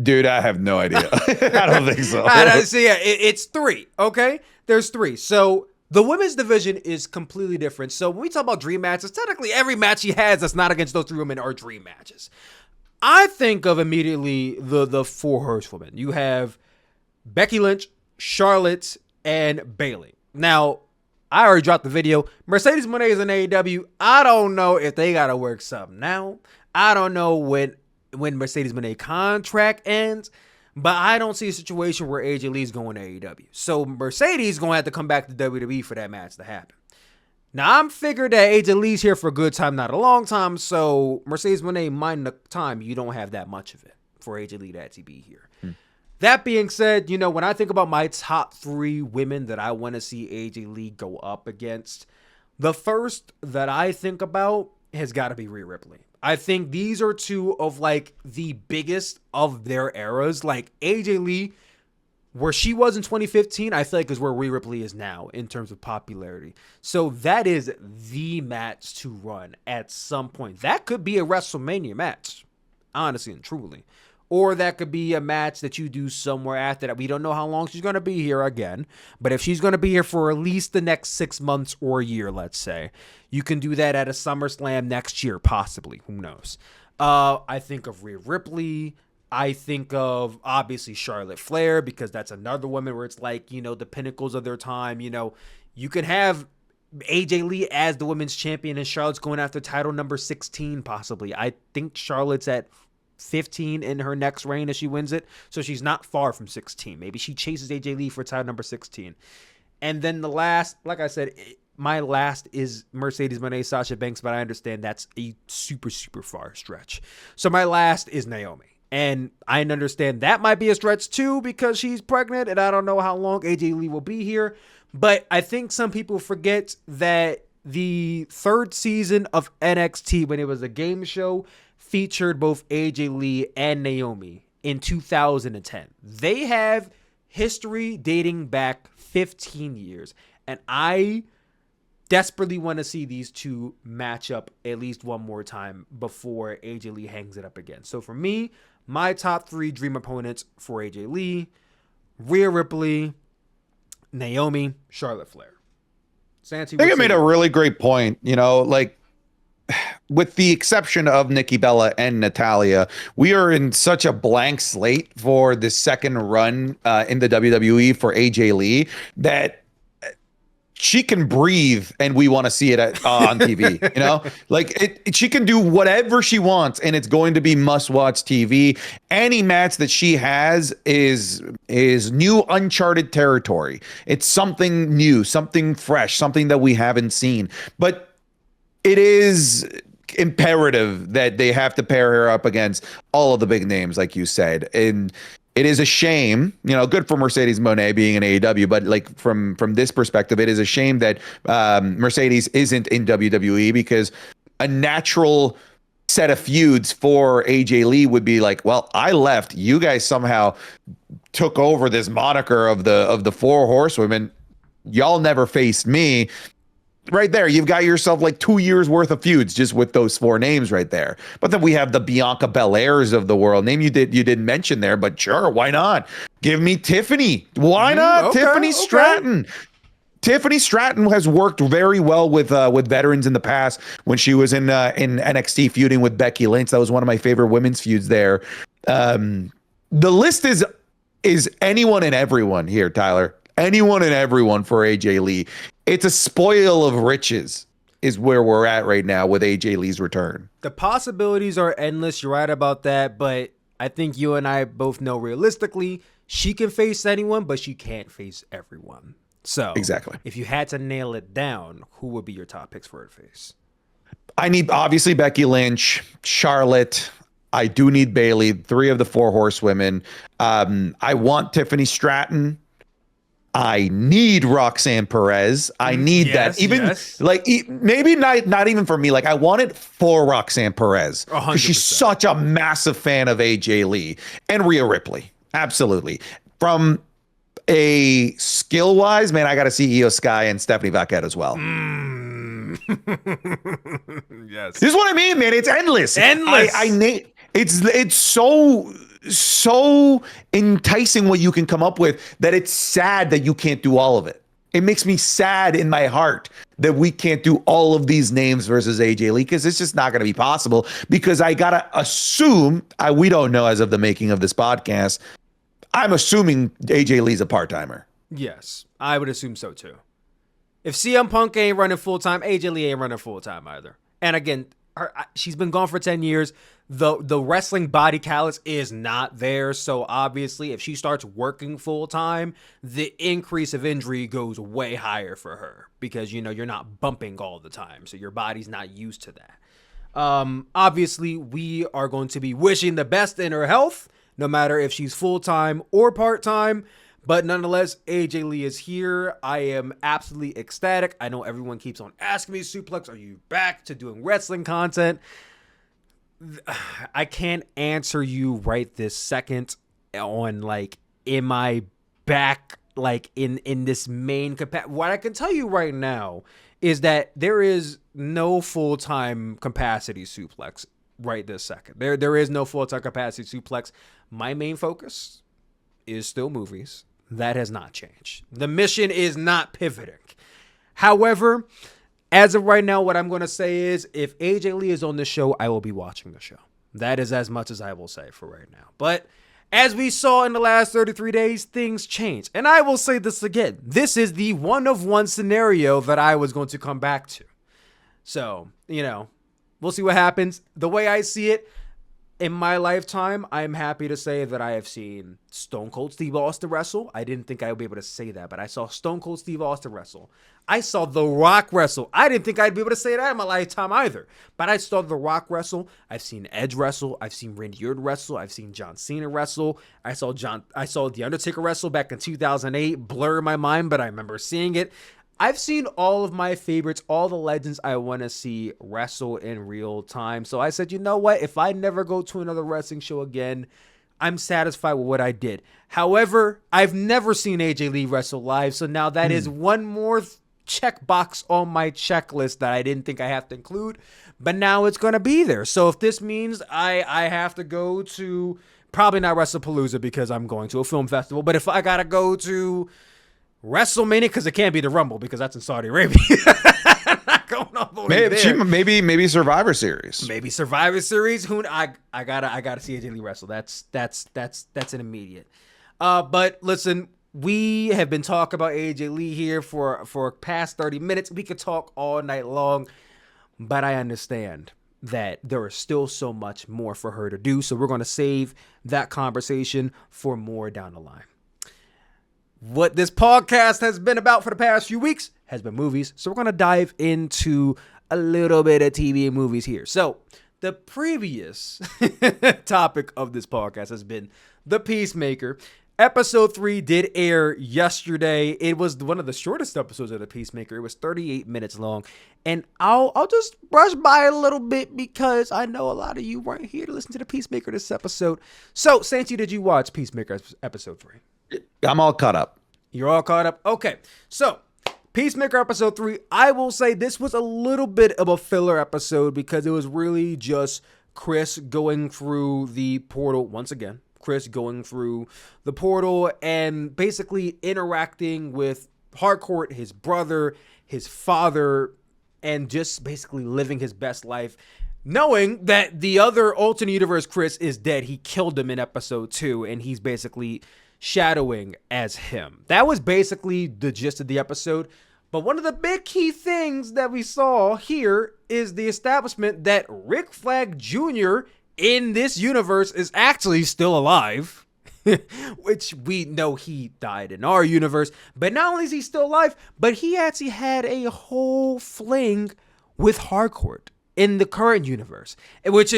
Dude, I have no idea. I don't think so. It's 3, okay? There's 3. So the women's division is completely different. So when we talk about dream matches, technically every match he has that's not against those 3 women are dream matches. I think of immediately the 4 horsewomen. You have Becky Lynch, Charlotte, and Bayley. Now, I already dropped the video. Mercedes Moné is in AEW. I don't know if they got to work something now. I don't know when Mercedes Moné contract ends, but I don't see a situation where AJ Lee is going to AEW. So Mercedes is going to have to come back to WWE for that match to happen. Now, I'm figured that AJ Lee's here for a good time, not a long time, so Mercedes Moné, mind the time, you don't have that much of it for AJ Lee to actually be here. That being said, when I think about my top 3 women that I want to see AJ Lee go up against, the first that I think about has got to be Rhea Ripley. I think these are 2 of the biggest of their eras. AJ Lee, where she was in 2015, I feel like is where Rhea Ripley is now in terms of popularity. So that is the match to run at some point. That could be a WrestleMania match, honestly and truly. Or that could be a match that you do somewhere after that. We don't know how long she's going to be here again. But if she's going to be here for at least the next 6 months or a year, let's say, you can do that at a SummerSlam next year, possibly. Who knows? I think of Rhea Ripley. I think of, obviously, Charlotte Flair, because that's another woman where it's the pinnacles of their time. You can have AJ Lee as the women's champion and Charlotte's going after title number 16, possibly. I think Charlotte's at 15 in her next reign as she wins it. So she's not far from 16. Maybe she chases AJ Lee for title number 16. And then the last, like I said, my last is Mercedes Moné, Sasha Banks, but I understand that's a super, super far stretch. So my last is Naomi. And I understand that might be a stretch too because she's pregnant and I don't know how long AJ Lee will be here. But I think some people forget that the third season of NXT, when it was a game show, featured both AJ Lee and Naomi in 2010. They have history dating back 15 years. And I desperately want to see these two match up at least one more time before AJ Lee hangs it up again. So for me, my top 3 dream opponents for AJ Lee: Rhea Ripley, Naomi, Charlotte Flair. Santi, I think I made a really great point. You know, like, with the exception of Nikki Bella and Natalya, we are in such a blank slate for the second run in the WWE for AJ Lee that she can breathe and we want to see it on TV, you know, like she can do whatever she wants and it's going to be must watch TV. Any match that she has is new, uncharted territory. It's something new, something fresh, something that we haven't seen, but it is imperative that they have to pair her up against all of the big names, like you said. And it is a shame, you know, good for Mercedes Moné being in AEW, but like from this perspective, it is a shame that Mercedes isn't in WWE, because a natural set of feuds for AJ Lee would be like, well, I left, you guys somehow took over this moniker of the 4 horsewomen. Y'all never faced me. Right there, you've got yourself like 2 years worth of feuds just with those 4 names right there. But then we have the Bianca Belairs of the world. Name you didn't mention there, but sure, why not? Give me Tiffany. Why not? Okay, Tiffany Stratton. Tiffany Stratton has worked very well with veterans in the past when she was in NXT feuding with Becky Lynch. That was one of my favorite women's feuds there. The list is anyone and everyone here, Tyler. Anyone and everyone for AJ Lee. It's a spoil of riches is where we're at right now with AJ Lee's return. The possibilities are endless. You're right about that. But I think you and I both know realistically, she can face anyone, but she can't face everyone. So exactly, if you had to nail it down, who would be your top picks for her to face? I need obviously Becky Lynch, Charlotte. I do need Bayley, 3 of the 4 horsewomen. I want Tiffany Stratton. I need Roxanne Perez. I need that. Even like maybe not even for me. Like I want it for Roxanne Perez because she's such a massive fan of AJ Lee and Rhea Ripley. Absolutely. From a skill wise, man, I got to see Io Sky and Stephanie Paquette as well. Yes. This is what I mean, man. It's endless. It's so enticing what you can come up with that it's sad that you can't do all of it. It makes me sad in my heart that we can't do all of these names versus AJ Lee, because it's just not going to be possible, because I got to assume, we don't know as of the making of this podcast, I'm assuming AJ Lee's a part-timer. Yes, I would assume so too. If CM Punk ain't running full-time, AJ Lee ain't running full-time either. And again, she's been gone for 10 years. The wrestling body callus is not there. So obviously, if she starts working full time, the increase of injury goes way higher for her, because, you know, you're not bumping all the time. So your body's not used to that. Obviously, we are going to be wishing the best in her health, no matter if she's full time or part time. But nonetheless, AJ Lee is here. I am absolutely ecstatic. I know everyone keeps on asking me, Sooplex, are you back to doing wrestling content? I can't answer you right this second on, like, am I back, like, in this main capacity. What I can tell you right now is that there is no full-time capacity Sooplex right this second. There is no full-time capacity Sooplex. My main focus is still movies. That has not changed. The mission is not pivoting. However, as of right now, what I'm going to say is, if AJ Lee is on the show, I will be watching the show. That is as much as I will say for right now. But as we saw in the last 33 days, things change. And I will say this again. This is the one-of-one scenario that I was going to come back to. So, you know, we'll see what happens. The way I see it, in my lifetime, I'm happy to say that I have seen Stone Cold Steve Austin wrestle. I didn't think I would be able to say that, but I saw Stone Cold Steve Austin wrestle. I saw The Rock wrestle. I didn't think I'd be able to say that in my lifetime either, but I saw The Rock wrestle. I've seen Edge wrestle. I've seen Randy Orton wrestle. I've seen John Cena wrestle. I saw The Undertaker wrestle back in 2008. Blur in my mind, but I remember seeing it. I've seen all of my favorites, all the legends I want to see wrestle in real time. So I said, you know what? If I never go to another wrestling show again, I'm satisfied with what I did. However, I've never seen AJ Lee wrestle live. So now that is one more checkbox on my checklist that I didn't think I have to include. But now it's going to be there. So if this means I have to go to, probably not Wrestlepalooza because I'm going to a film festival. But if I got to go to WrestleMania, because it can't be the Rumble because that's in Saudi Arabia. I'm not going all the way there. Maybe Survivor Series. Maybe Survivor Series. I gotta see AJ Lee wrestle. That's an immediate. But listen, we have been talking about AJ Lee here for past 30 minutes. We could talk all night long, but I understand that there is still so much more for her to do. So we're going to save that conversation for more down the line. What this podcast has been about for the past few weeks has been movies. So we're going to dive into a little bit of TV and movies here. So the previous topic of this podcast has been The Peacemaker. Episode 3 did air yesterday. It was one of the shortest episodes of The Peacemaker. It was 38 minutes long. And I'll just brush by a little bit because I know a lot of you weren't here to listen to The Peacemaker this episode. So, Santi, did you watch Peacemaker episode 3? I'm all caught up. You're all caught up? Okay. So, Peacemaker episode 3, I will say this was a little bit of a filler episode because it was really just Chris going through the portal once again. Chris going through the portal and basically interacting with Harcourt, his brother, his father, and just basically living his best life, knowing that the other alternate universe Chris is dead. He killed him in episode 2, and he's basically shadowing as him. That was basically the gist of the episode. But one of the big key things that we saw here is the establishment that Rick Flag Jr. in this universe is actually still alive, which we know he died in our universe. But not only is he still alive, but he actually had a whole fling with Harcourt in the current universe, which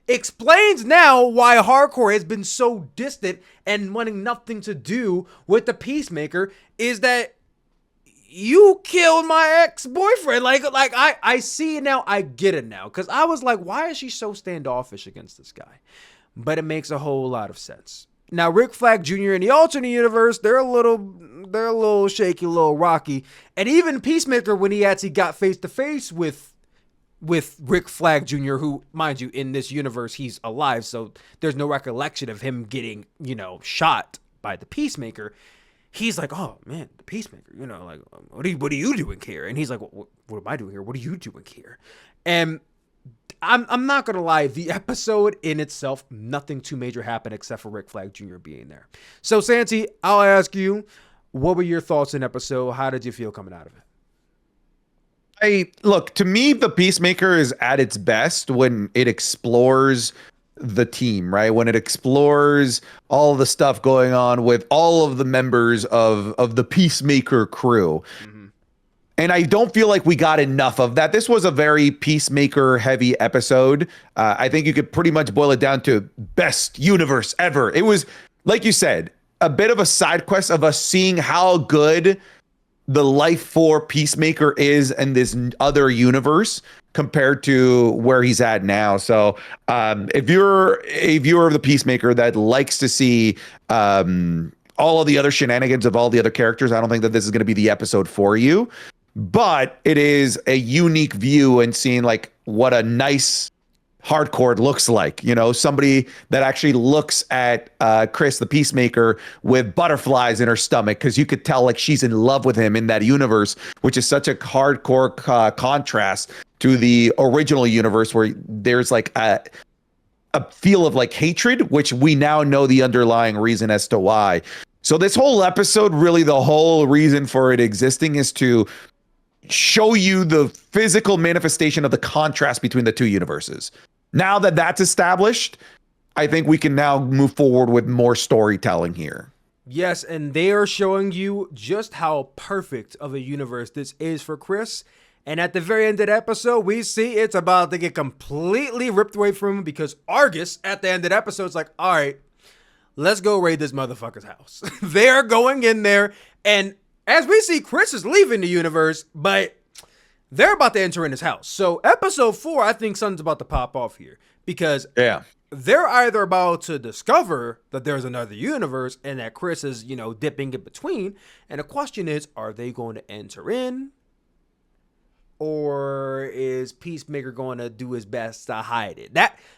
explains now why Harcourt has been so distant and wanting nothing to do with the Peacemaker, is that you killed my ex-boyfriend. Like I see it now. I get it now. Because I was like, why is she so standoffish against this guy? But it makes a whole lot of sense. Now, Rick Flag Jr. in the alternate universe, they're a little shaky, a little rocky. And even Peacemaker, when he actually got face-to-face with Rick Flag Jr., who, mind you, in this universe, he's alive. So there's no recollection of him getting, shot by the Peacemaker. He's like, oh, man, the Peacemaker, like, what are you doing here? And he's like, what am I doing here? What are you doing here? And I'm not going to lie, the episode in itself, nothing too major happened except for Rick Flag Jr. being there. So, Santi, I'll ask you, what were your thoughts in the episode? How did you feel coming out of it? Look, to me, the Peacemaker is at its best when it explores the team, right? When it explores all the stuff going on with all of the members of the Peacemaker crew. Mm-hmm. And I don't feel like we got enough of that. This was a very Peacemaker heavy episode. I think you could pretty much boil it down to best universe ever. It was, like you said, a bit of a side quest of us seeing how good the life for Peacemaker is in this other universe compared to where he's at now. So if you're a viewer of the Peacemaker that likes to see all of the other shenanigans of all the other characters, I don't think that this is going to be the episode for you. But it is a unique view and seeing like what a nice hardcore looks like, somebody that actually looks at Chris the Peacemaker with butterflies in her stomach, because you could tell like she's in love with him in that universe, which is such a hardcore contrast to the original universe where there's like a feel of like hatred, which we now know the underlying reason as to why. So this whole episode, really the whole reason for it existing is to show you the physical manifestation of the contrast between the two universes. Now that that's established, I think we can now move forward with more storytelling here. Yes, and they are showing you just how perfect of a universe this is for Chris. And at the very end of the episode, we see it's about to get completely ripped away from him because Argus, at the end of the episode, is like, all right, let's go raid this motherfucker's house. They're going in there, and as we see, Chris is leaving the universe, but they're about to enter in his house. So episode 4, I think something's about to pop off here because they're either about to discover that there's another universe and that Chris is, dipping in between. And the question is, are they going to enter in? Or is Peacemaker going to do his best to hide it?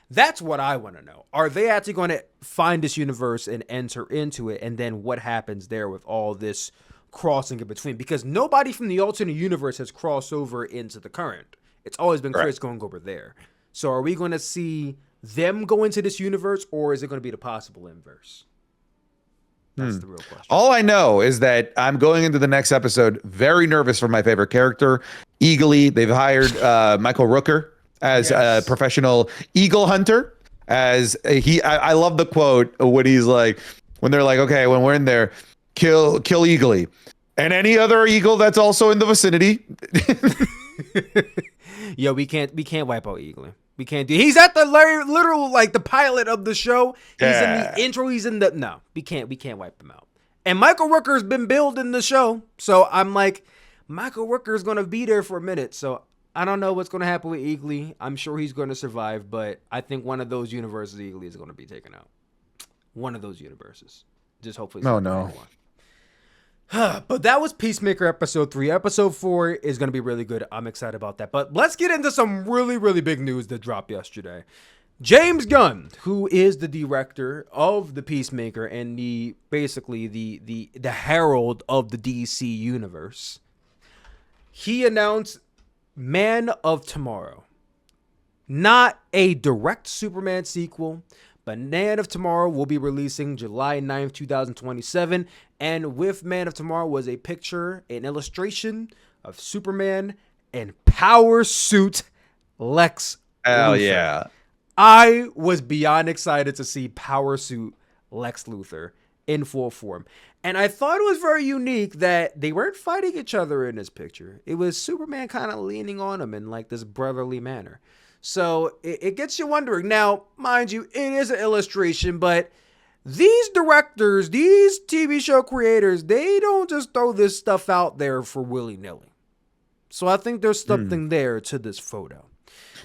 That's what I want to know. Are they actually going to find this universe and enter into it? And then what happens there with all this crossing in between? Because nobody from the alternate universe has crossed over into the current. It's always been Chris going over there. So are we going to see them go into this universe, or is it going to be the possible inverse? That's the real question. All I know is that I'm going into the next episode very nervous for my favorite character, Eagly. They've hired Michael Rooker as a professional eagle hunter. I love the quote when he's like, when they're like, okay, when we're in there, kill Eagly and any other eagle that's also in the vicinity. Yo, we can't wipe out Eagly. We can't do. He's at the literal like the pilot of the show. He's in the intro. He's in the no. We can't wipe him out. And Michael Rooker's been building the show, so I'm like, Michael Rooker's gonna be there for a minute. So I don't know what's gonna happen with Eagly. I'm sure he's gonna survive, but I think one of those universes, Eagly is gonna be taken out. One of those universes. Just hopefully. Oh no. But that was Peacemaker episode 3. Episode 4 is going to be really good. I'm excited about that. But let's get into some really, really big news that dropped yesterday. James Gunn, who is the director of the Peacemaker and basically the herald of the DC universe, he announced Man of Tomorrow. Not a direct Superman sequel, but Man of Tomorrow will be releasing July 9th, 2027. And with Man of Tomorrow was a picture, an illustration of Superman and Power Suit Lex Hell Luthor. yeah. I was beyond excited to see Power Suit Lex Luthor in full form. And I thought it was very unique that they weren't fighting each other in this picture. It was Superman kind of leaning on him in like this brotherly manner. So it gets you wondering. Now, mind you, it is an illustration, but these directors, these TV show creators, they don't just throw this stuff out there for willy-nilly. So I think there's something there to this photo.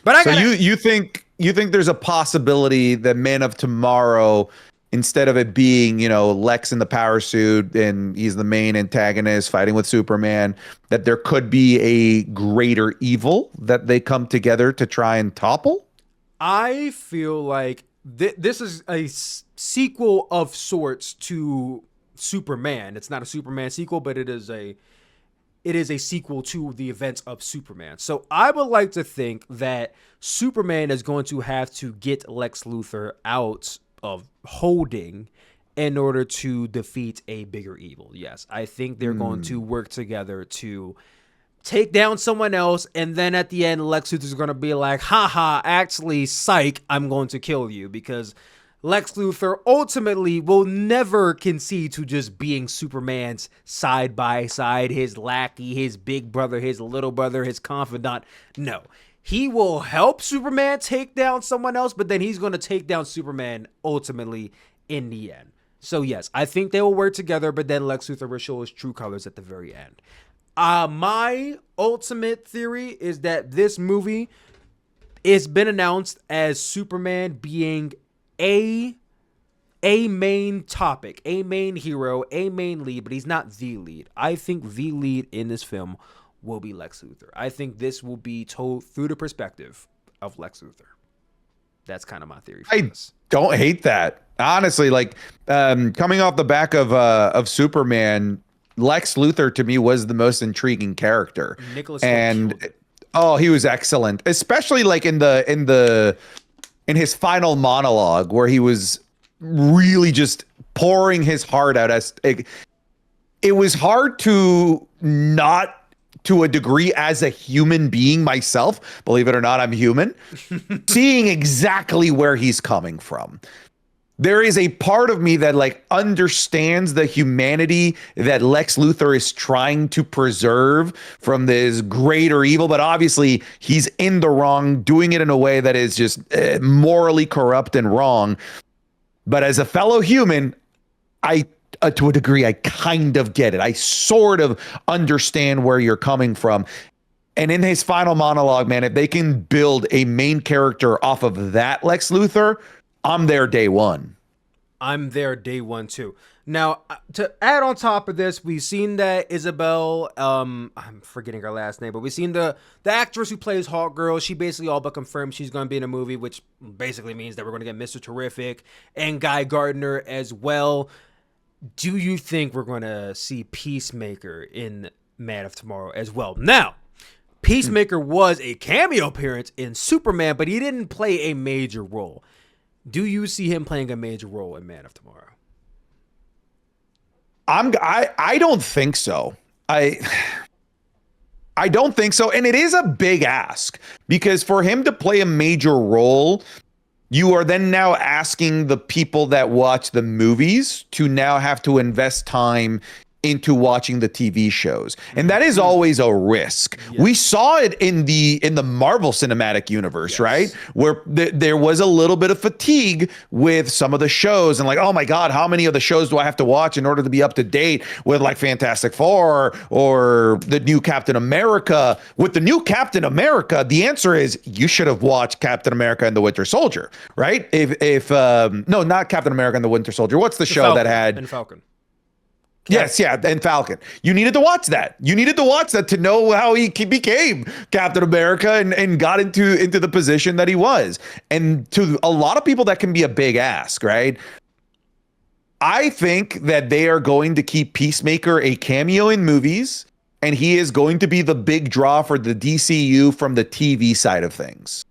But you think there's a possibility that Man of Tomorrow, instead of it being, Lex in the power suit and he's the main antagonist fighting with Superman, that there could be a greater evil that they come together to try and topple? I feel like this is a sequel of sorts to Superman. It's not a Superman sequel, but it is a sequel to the events of Superman. So I would like to think that Superman is going to have to get Lex Luthor out of holding in order to defeat a bigger evil. Yes, I think they're going to work together to take down someone else, and then at the end, Lex Luthor is going to be like, haha, actually, psych, I'm going to kill you, because Lex Luthor ultimately will never concede to just being Superman's side by side, his lackey, his big brother, his little brother, his confidant. No. He will help Superman take down someone else, but then he's going to take down Superman ultimately in the end. So yes, I think they will work together, but then Lex Luthor will show his true colors at the very end. My ultimate theory is that this movie has been announced as Superman being a main topic, a main hero, a main lead, but he's not the lead. I think the lead in this film will be Lex Luthor. I think this will be told through the perspective of Lex Luthor. That's kind of my theory for this. Don't hate that. Honestly, like coming off the back of Superman, Lex Luthor to me was the most intriguing character. Nicholas and he was excellent, especially like in his final monologue where he was really just pouring his heart out. It was hard to not to a degree as a human being myself, believe it or not, I'm human, seeing exactly where he's coming from. There is a part of me that like understands the humanity that Lex Luthor is trying to preserve from this greater evil, but obviously he's in the wrong, doing it in a way that is just morally corrupt and wrong. But as a fellow human, to a degree, I kind of get it. I sort of understand where you're coming from. And in his final monologue, man, if they can build a main character off of that Lex Luthor, I'm there day one. I'm there day one too. Now, to add on top of this, we've seen that Isabel, I'm forgetting her last name, but we've seen the actress who plays Hawk Girl. She basically all but confirmed she's going to be in a movie, which basically means that we're going to get Mr. Terrific and Guy Gardner as well. Do you think we're going to see Peacemaker in Man of Tomorrow as well? Now, Peacemaker was a cameo appearance in Superman, but he didn't play a major role. Do you see him playing a major role in Man of Tomorrow? I don't think so. I don't think so. And it is a big ask because for him to play a major role, you are then now asking the people that watch the movies to now have to invest time into watching the TV shows. And that is always a risk. Yes. We saw it in the Marvel Cinematic Universe, yes, right? Where there was a little bit of fatigue with some of the shows and like, oh my God, how many of the shows do I have to watch in order to be up to date with like Fantastic Four or the new Captain America? With the new Captain America, the answer is you should have watched Captain America and the Winter Soldier, right? No, not Captain America and the Winter Soldier. What's the show Falcon, that had and Falcon? Yes, yeah, and Falcon. You needed to watch that. You needed to watch that to know how he became Captain America and got into the position that he was. And to a lot of people, that can be a big ask, right? I think that they are going to keep Peacemaker a cameo in movies, and he is going to be the big draw for the DCU from the TV side of things.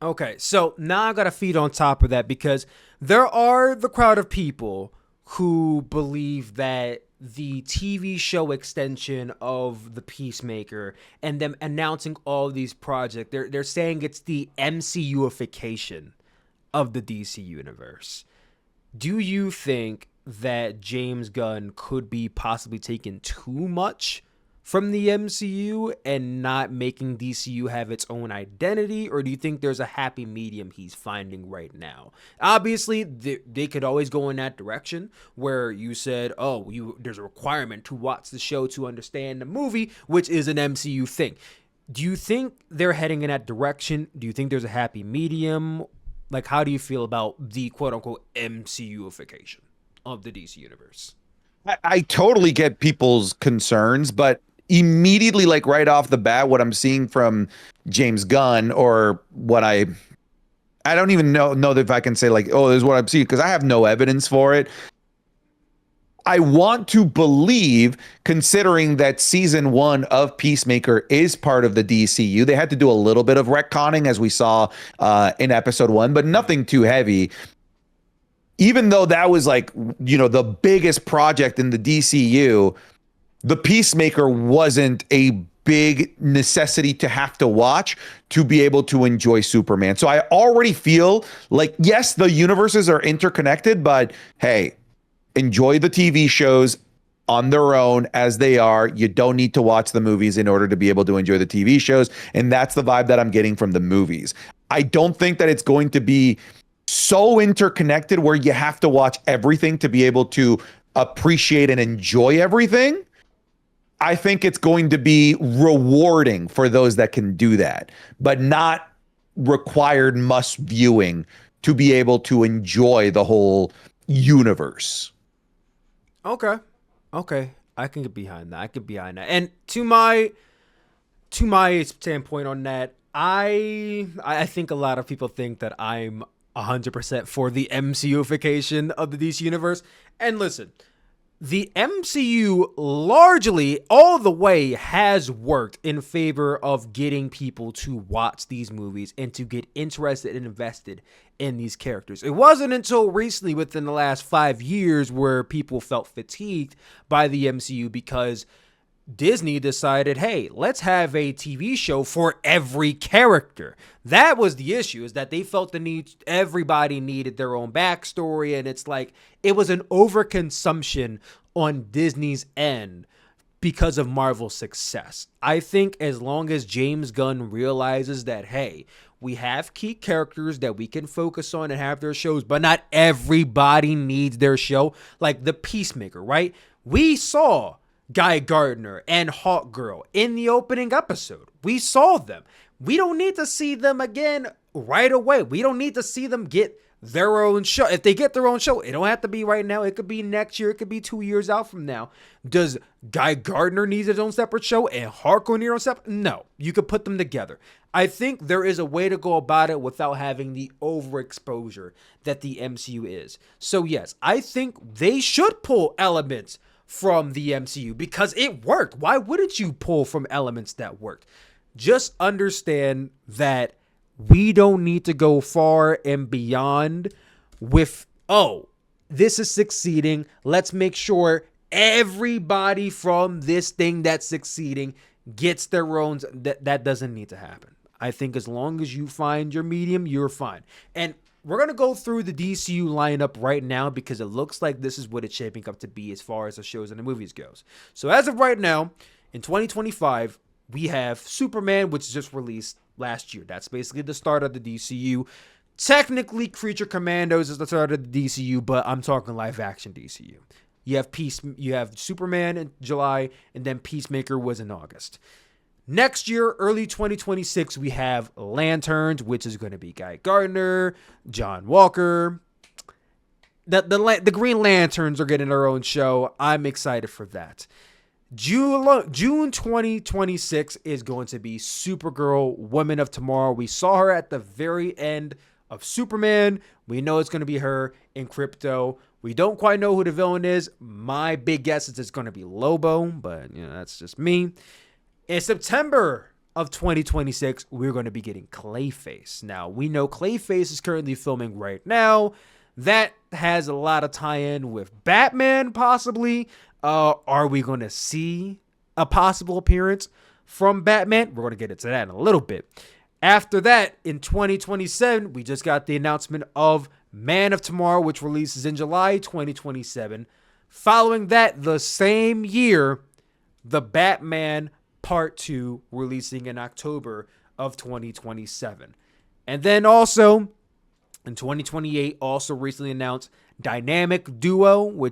Okay, so now I got to feed on top of that because there are the crowd of people who believe that the TV show extension of the Peacemaker and them announcing all these projects, they're saying it's the MCU-ification of the DC universe. Do you think that James Gunn could be possibly taking too much from the MCU and not making DCU have its own identity, or do you think there's a happy medium he's finding right now? Obviously, they could always go in that direction where you said, there's a requirement to watch the show to understand the movie, which is an MCU thing. Do you think they're heading in that direction? Do you think there's a happy medium? Like, how do you feel about the quote-unquote MCU-ification of the DC universe? I totally get people's concerns, but immediately, like right off the bat, what I'm seeing from James Gunn, or what I don't even know if I can say like, oh, this is what I'm seeing, because I have no evidence for it. I want to believe, considering that season 1 of Peacemaker is part of the DCU, they had to do a little bit of retconning, as we saw in episode 1, but nothing too heavy. Even though that was like, the biggest project in the DCU, the Peacemaker wasn't a big necessity to have to watch to be able to enjoy Superman. So I already feel like, yes, the universes are interconnected, but hey, enjoy the TV shows on their own as they are. You don't need to watch the movies in order to be able to enjoy the TV shows. And that's the vibe that I'm getting from the movies. I don't think that it's going to be so interconnected where you have to watch everything to be able to appreciate and enjoy everything. I think it's going to be rewarding for those that can do that, but not required must viewing to be able to enjoy the whole universe. Okay. I can get behind that. And to my standpoint on that, I think a lot of people think that I'm 100% for the MCU-ification of the DC universe. And listen, the MCU largely all the way has worked in favor of getting people to watch these movies and to get interested and invested in these characters. It wasn't until recently, within the last 5 years, where people felt fatigued by the MCU because Disney decided, hey, let's have a TV show for every character. That was the issue, is that they felt the need, everybody needed their own backstory, and it's like, it was an overconsumption on Disney's end because of Marvel's success. I think as long as James Gunn realizes that, hey, we have key characters that we can focus on and have their shows, but not everybody needs their show. Like the Peacemaker, right? We saw Guy Gardner and Hawkgirl in the opening episode. We saw them. We don't need to see them again right away. We don't need to see them get their own show. If they get their own show, it don't have to be right now. It could be next year. It could be 2 years out from now. Does Guy Gardner need his own separate show and Hawkgirl need their own separate? No, you could put them together. I think there is a way to go about it without having the overexposure that the MCU is. So yes, I think they should pull elements from the MCU because it worked. Why wouldn't you pull from elements that worked? Just understand that we don't need to go far and beyond with, oh, this is succeeding. Let's make sure everybody from this thing that's succeeding gets their own. That doesn't need to happen. I think as long as you find your medium, you're fine. And we're going to go through the DCU lineup right now because it looks like this is what it's shaping up to be as far as the shows and the movies goes. So as of right now, in 2025, we have Superman, which just released last year. That's basically the start of the DCU. Technically, Creature Commandos is the start of the DCU, but I'm talking live action DCU. You have Superman in July, and then Peacemaker was in August. Next year, early 2026, we have Lanterns, which is going to be Guy Gardner, John Walker. The Green Lanterns are getting their own show. I'm excited for that. June 2026 is going to be Supergirl, Woman of Tomorrow. We saw her at the very end of Superman. We know it's going to be her in Crypto. We don't quite know who the villain is. My big guess is it's going to be Lobo, but that's just me. In September of 2026, we're going to be getting Clayface. Now, we know Clayface is currently filming right now. That has a lot of tie-in with Batman, possibly. Are we going to see a possible appearance from Batman? We're going to get into that in a little bit. After that, in 2027, we just got the announcement of Man of Tomorrow, which releases in July 2027. Following that, the same year, the Batman Part 2 releasing in October of 2027. And then also, in 2028, also recently announced Dynamic Duo, which